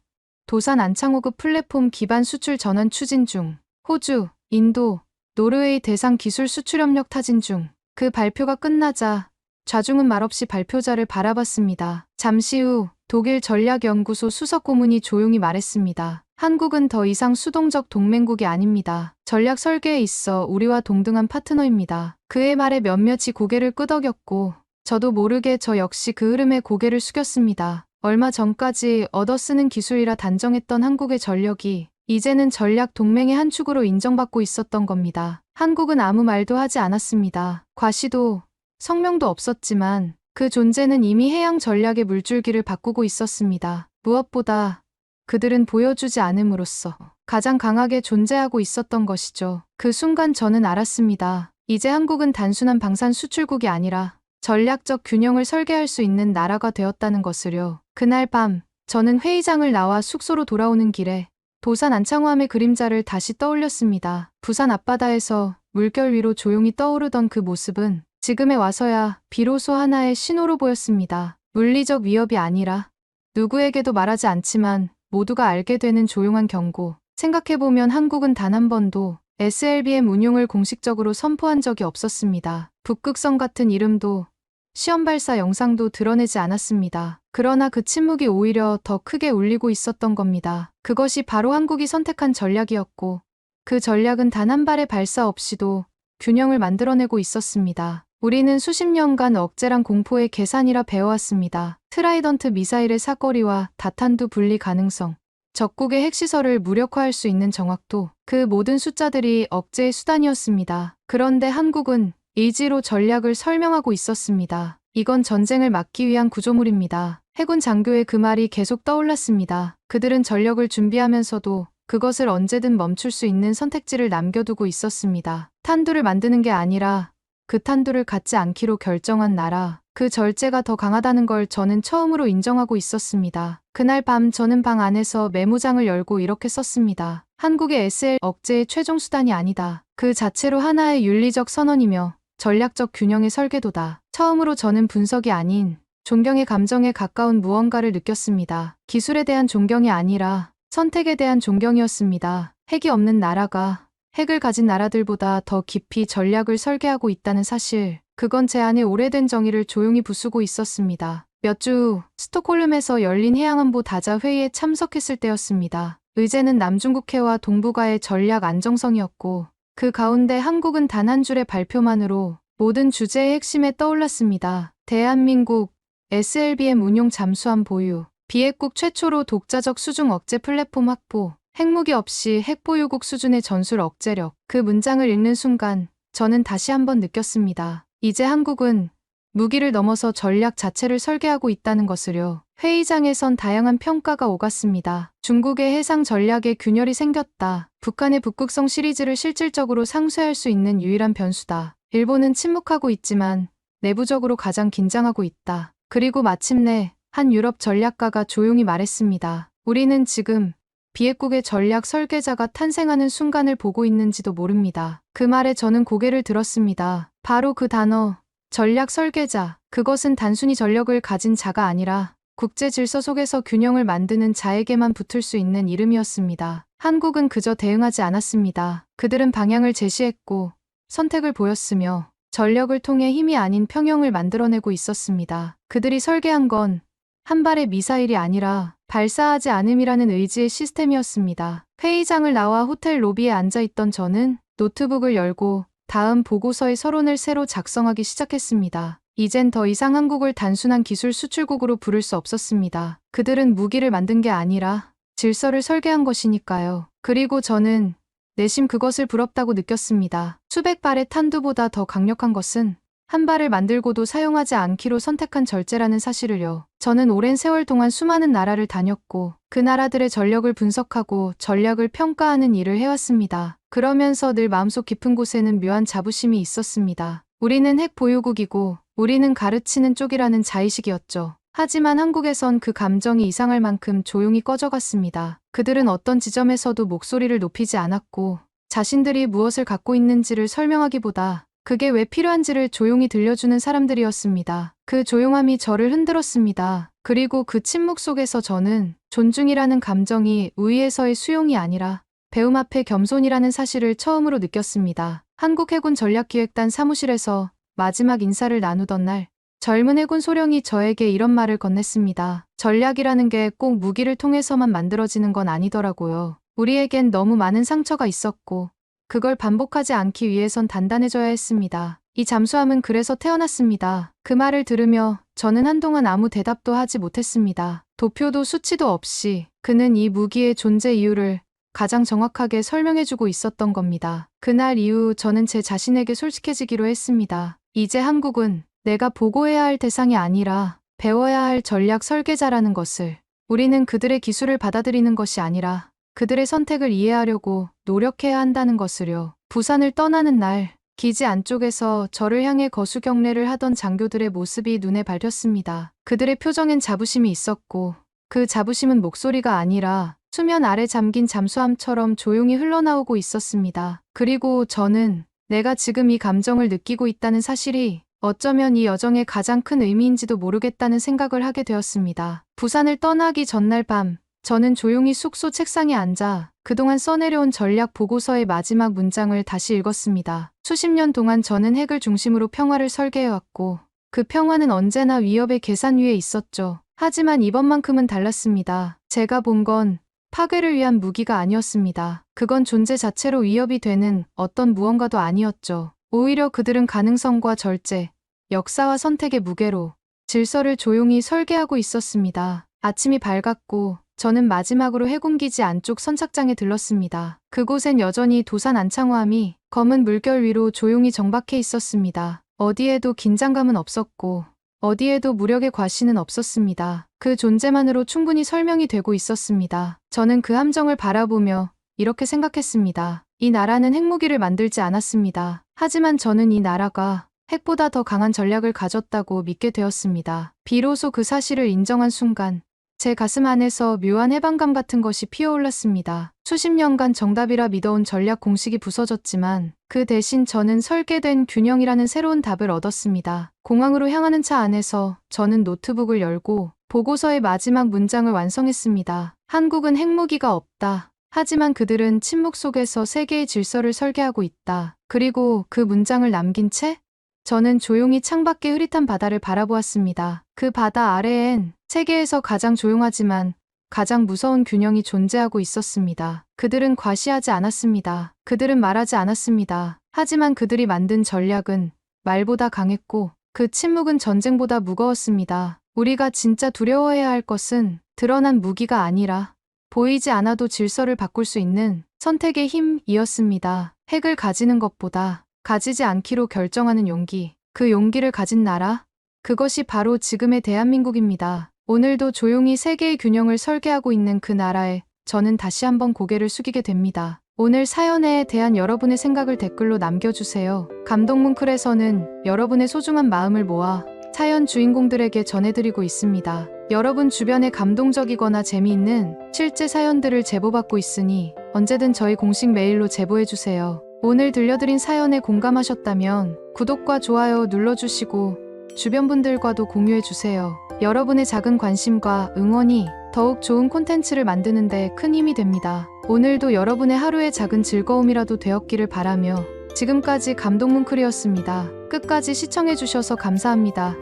도산 안창호급 플랫폼 기반 수출 전환 추진 중. 호주, 인도, 노르웨이 대상 기술 수출 협력 타진 중. 그 발표가 끝나자 좌중은 말없이 발표자를 바라봤습니다. 잠시 후 독일 전략연구소 수석 고문이 조용히 말했습니다. 한국은 더 이상 수동적 동맹국이 아닙니다. 전략 설계에 있어 우리와 동등한 파트너입니다. 그의 말에 몇몇이 고개를 끄덕였고 저도 모르게 저 역시 그 흐름에 고개를 숙였습니다. 얼마 전까지 얻어쓰는 기술이라 단정했던 한국의 전력이 이제는 전략 동맹의 한 축으로 인정받고 있었던 겁니다. 한국은 아무 말도 하지 않았습니다. 과시도, 성명도 없었지만 그 존재는 이미 해양 전략의 물줄기를 바꾸고 있었습니다. 무엇보다 그들은 보여주지 않음으로써 가장 강하게 존재하고 있었던 것이죠. 그 순간 저는 알았습니다. 이제 한국은 단순한 방산 수출국이 아니라 전략적 균형을 설계할 수 있는 나라가 되었다는 것을요. 그날 밤 저는 회의장을 나와 숙소로 돌아오는 길에 도산 안창호함의 그림자를 다시 떠올렸습니다. 부산 앞바다에서 물결 위로 조용히 떠오르던 그 모습은 지금에 와서야 비로소 하나의 신호로 보였습니다. 물리적 위협이 아니라 누구에게도 말하지 않지만 모두가 알게 되는 조용한 경고. 생각해보면 한국은 단 한 번도 SLBM 운용을 공식적으로 선포한 적이 없었습니다. 북극성 같은 이름도 시험 발사 영상도 드러내지 않았습니다. 그러나 그 침묵이 오히려 더 크게 울리고 있었던 겁니다. 그것이 바로 한국이 선택한 전략이었고 그 전략은 단 한 발의 발사 없이도 균형을 만들어내고 있었습니다. 우리는 수십 년간 억제랑 공포의 계산이라 배워왔습니다. 트라이던트 미사일의 사거리와 다탄두 분리 가능성, 적국의 핵시설을 무력화할 수 있는 정확도, 그 모든 숫자들이 억제의 수단이었습니다. 그런데 한국은 의지로 전략을 설명하고 있었습니다. 이건 전쟁을 막기 위한 구조물입니다. 해군 장교의 그 말이 계속 떠올랐습니다. 그들은 전력을 준비하면서도 그것을 언제든 멈출 수 있는 선택지를 남겨두고 있었습니다. 탄두를 만드는 게 아니라 그 탄두를 갖지 않기로 결정한 나라, 그 절제가 더 강하다는 걸 저는 처음으로 인정하고 있었습니다. 그날 밤 저는 방 안에서 메모장을 열고 이렇게 썼습니다. 한국의 SL 억제의 최종 수단이 아니다. 그 자체로 하나의 윤리적 선언이며 전략적 균형의 설계도다. 처음으로 저는 분석이 아닌 존경의 감정에 가까운 무언가를 느꼈습니다. 기술에 대한 존경이 아니라 선택에 대한 존경이었습니다. 핵이 없는 나라가 핵을 가진 나라들보다 더 깊이 전략을 설계하고 있다는 사실, 그건 제 안에 오래된 정의를 조용히 부수고 있었습니다. 몇 주 후 스톡홀름에서 열린 해양안보 다자 회의에 참석했을 때였습니다. 의제는 남중국해와 동북아의 전략 안정성이었고 그 가운데 한국은 단 한 줄의 발표만으로 모든 주제의 핵심에 떠올랐습니다. 대한민국 SLBM 운용 잠수함 보유, 비핵국 최초로 독자적 수중 억제 플랫폼 확보, 핵무기 없이 핵보유국 수준의 전술 억제력. 그 문장을 읽는 순간 저는 다시 한번 느꼈습니다. 이제 한국은 무기를 넘어서 전략 자체를 설계하고 있다는 것을요. 회의장에선 다양한 평가가 오갔습니다. 중국의 해상 전략에 균열이 생겼다. 북한의 북극성 시리즈를 실질적으로 상쇄할 수 있는 유일한 변수다. 일본은 침묵하고 있지만 내부적으로 가장 긴장하고 있다. 그리고 마침내 한 유럽 전략가가 조용히 말했습니다. 우리는 지금 비핵국의 전략 설계자가 탄생하는 순간을 보고 있는지도 모릅니다. 그 말에 저는 고개를 들었습니다. 바로 그 단어, 전략 설계자. 그것은 단순히 전력을 가진 자가 아니라 국제 질서 속에서 균형을 만드는 자에게만 붙을 수 있는 이름이었습니다. 한국은 그저 대응하지 않았습니다. 그들은 방향을 제시했고 선택을 보였으며 전력을 통해 힘이 아닌 평형을 만들어내고 있었습니다. 그들이 설계한 건 한 발의 미사일이 아니라 발사하지 않음이라는 의지의 시스템이었습니다. 회의장을 나와 호텔 로비에 앉아있던 저는 노트북을 열고 다음 보고서의 서론을 새로 작성하기 시작했습니다. 이젠 더 이상 한국을 단순한 기술 수출국으로 부를 수 없었습니다. 그들은 무기를 만든 게 아니라 질서를 설계한 것이니까요. 그리고 저는 내심 그것을 부럽다고 느꼈습니다. 수백 발의 탄두보다 더 강력한 것은 한 발을 만들고도 사용하지 않기로 선택한 절제라는 사실을요. 저는 오랜 세월 동안 수많은 나라를 다녔고 그 나라들의 전력을 분석하고 전략을 평가하는 일을 해왔습니다. 그러면서 늘 마음속 깊은 곳에는 묘한 자부심이 있었습니다. 우리는 핵 보유국이고 우리는 가르치는 쪽이라는 자의식이었죠. 하지만 한국에선 그 감정이 이상할 만큼 조용히 꺼져갔습니다. 그들은 어떤 지점에서도 목소리를 높이지 않았고 자신들이 무엇을 갖고 있는지를 설명하기보다 그게 왜 필요한지를 조용히 들려주는 사람들이었습니다. 그 조용함이 저를 흔들었습니다. 그리고 그 침묵 속에서 저는 존중이라는 감정이 우위에서의 수용이 아니라 배움 앞에 겸손이라는 사실을 처음으로 느꼈습니다. 한국해군 전략기획단 사무실에서 마지막 인사를 나누던 날, 젊은 해군 소령이 저에게 이런 말을 건넸습니다. 전략이라는 게 꼭 무기를 통해서만 만들어지는 건 아니더라고요. 우리에겐 너무 많은 상처가 있었고 그걸 반복하지 않기 위해선 단단해져야 했습니다. 이 잠수함은 그래서 태어났습니다. 그 말을 들으며 저는 한동안 아무 대답도 하지 못했습니다. 도표도 수치도 없이 그는 이 무기의 존재 이유를 가장 정확하게 설명해주고 있었던 겁니다. 그날 이후 저는 제 자신에게 솔직해지기로 했습니다. 이제 한국은 내가 보고해야 할 대상이 아니라 배워야 할 전략 설계자라는 것을. 우리는 그들의 기술을 받아들이는 것이 아니라 그들의 선택을 이해하려고 노력해야 한다는 것을요. 부산을 떠나는 날, 기지 안쪽에서 저를 향해 거수 경례를 하던 장교들의 모습이 눈에 밟혔습니다. 그들의 표정엔 자부심이 있었고 그 자부심은 목소리가 아니라 수면 아래 잠긴 잠수함처럼 조용히 흘러나오고 있었습니다. 그리고 저는 내가 지금 이 감정을 느끼고 있다는 사실이 어쩌면 이 여정의 가장 큰 의미인지도 모르겠다는 생각을 하게 되었습니다. 부산을 떠나기 전날 밤, 저는 조용히 숙소 책상에 앉아 그동안 써내려온 전략 보고서의 마지막 문장을 다시 읽었습니다. 수십 년 동안 저는 핵을 중심으로 평화를 설계해왔고 그 평화는 언제나 위협의 계산 위에 있었죠. 하지만 이번만큼은 달랐습니다. 제가 본 건 파괴를 위한 무기가 아니었습니다. 그건 존재 자체로 위협이 되는 어떤 무언가도 아니었죠. 오히려 그들은 가능성과 절제, 역사와 선택의 무게로 질서를 조용히 설계하고 있었습니다. 아침이 밝았고 저는 마지막으로 해군기지 안쪽 선착장에 들렀습니다. 그곳엔 여전히 도산 안창호함이 검은 물결 위로 조용히 정박해 있었습니다. 어디에도 긴장감은 없었고 어디에도 무력의 과시는 없었습니다. 그 존재만으로 충분히 설명이 되고 있었습니다. 저는 그 함정을 바라보며 이렇게 생각했습니다. 이 나라는 핵무기를 만들지 않았습니다. 하지만 저는 이 나라가 핵보다 더 강한 전략을 가졌다고 믿게 되었습니다. 비로소 그 사실을 인정한 순간 제 가슴 안에서 묘한 해방감 같은 것이 피어올랐습니다. 수십 년간 정답이라 믿어온 전략 공식이 부서졌지만 그 대신 저는 설계된 균형이라는 새로운 답을 얻었습니다. 공항으로 향하는 차 안에서 저는 노트북을 열고 보고서의 마지막 문장을 완성했습니다. 한국은 핵무기가 없다. 하지만 그들은 침묵 속에서 세계의 질서를 설계하고 있다. 그리고 그 문장을 남긴 채 저는 조용히 창밖의 흐릿한 바다를 바라보았습니다. 그 바다 아래엔 세계에서 가장 조용하지만 가장 무서운 균형이 존재하고 있었습니다. 그들은 과시하지 않았습니다. 그들은 말하지 않았습니다. 하지만 그들이 만든 전략은 말보다 강했고 그 침묵은 전쟁보다 무거웠습니다. 우리가 진짜 두려워해야 할 것은 드러난 무기가 아니라 보이지 않아도 질서를 바꿀 수 있는 선택의 힘이었습니다. 핵을 가지는 것보다 가지지 않기로 결정하는 용기. 그 용기를 가진 나라? 그것이 바로 지금의 대한민국입니다. 오늘도 조용히 세계의 균형을 설계하고 있는 그 나라에 저는 다시 한번 고개를 숙이게 됩니다. 오늘 사연에 대한 여러분의 생각을 댓글로 남겨주세요. 감동뭉클에서는 여러분의 소중한 마음을 모아 사연 주인공들에게 전해드리고 있습니다. 여러분 주변에 감동적이거나 재미있는 실제 사연들을 제보받고 있으니 언제든 저희 공식 메일로 제보해주세요. 오늘 들려드린 사연에 공감하셨다면 구독과 좋아요 눌러주시고 주변 분들과도 공유해주세요. 여러분의 작은 관심과 응원이 더욱 좋은 콘텐츠를 만드는 데 큰 힘이 됩니다. 오늘도 여러분의 하루의 작은 즐거움이라도 되었기를 바라며 지금까지 감동뭉클이었습니다. 끝까지 시청해주셔서 감사합니다.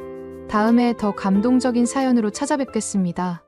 다음에 더 감동적인 사연으로 찾아뵙겠습니다.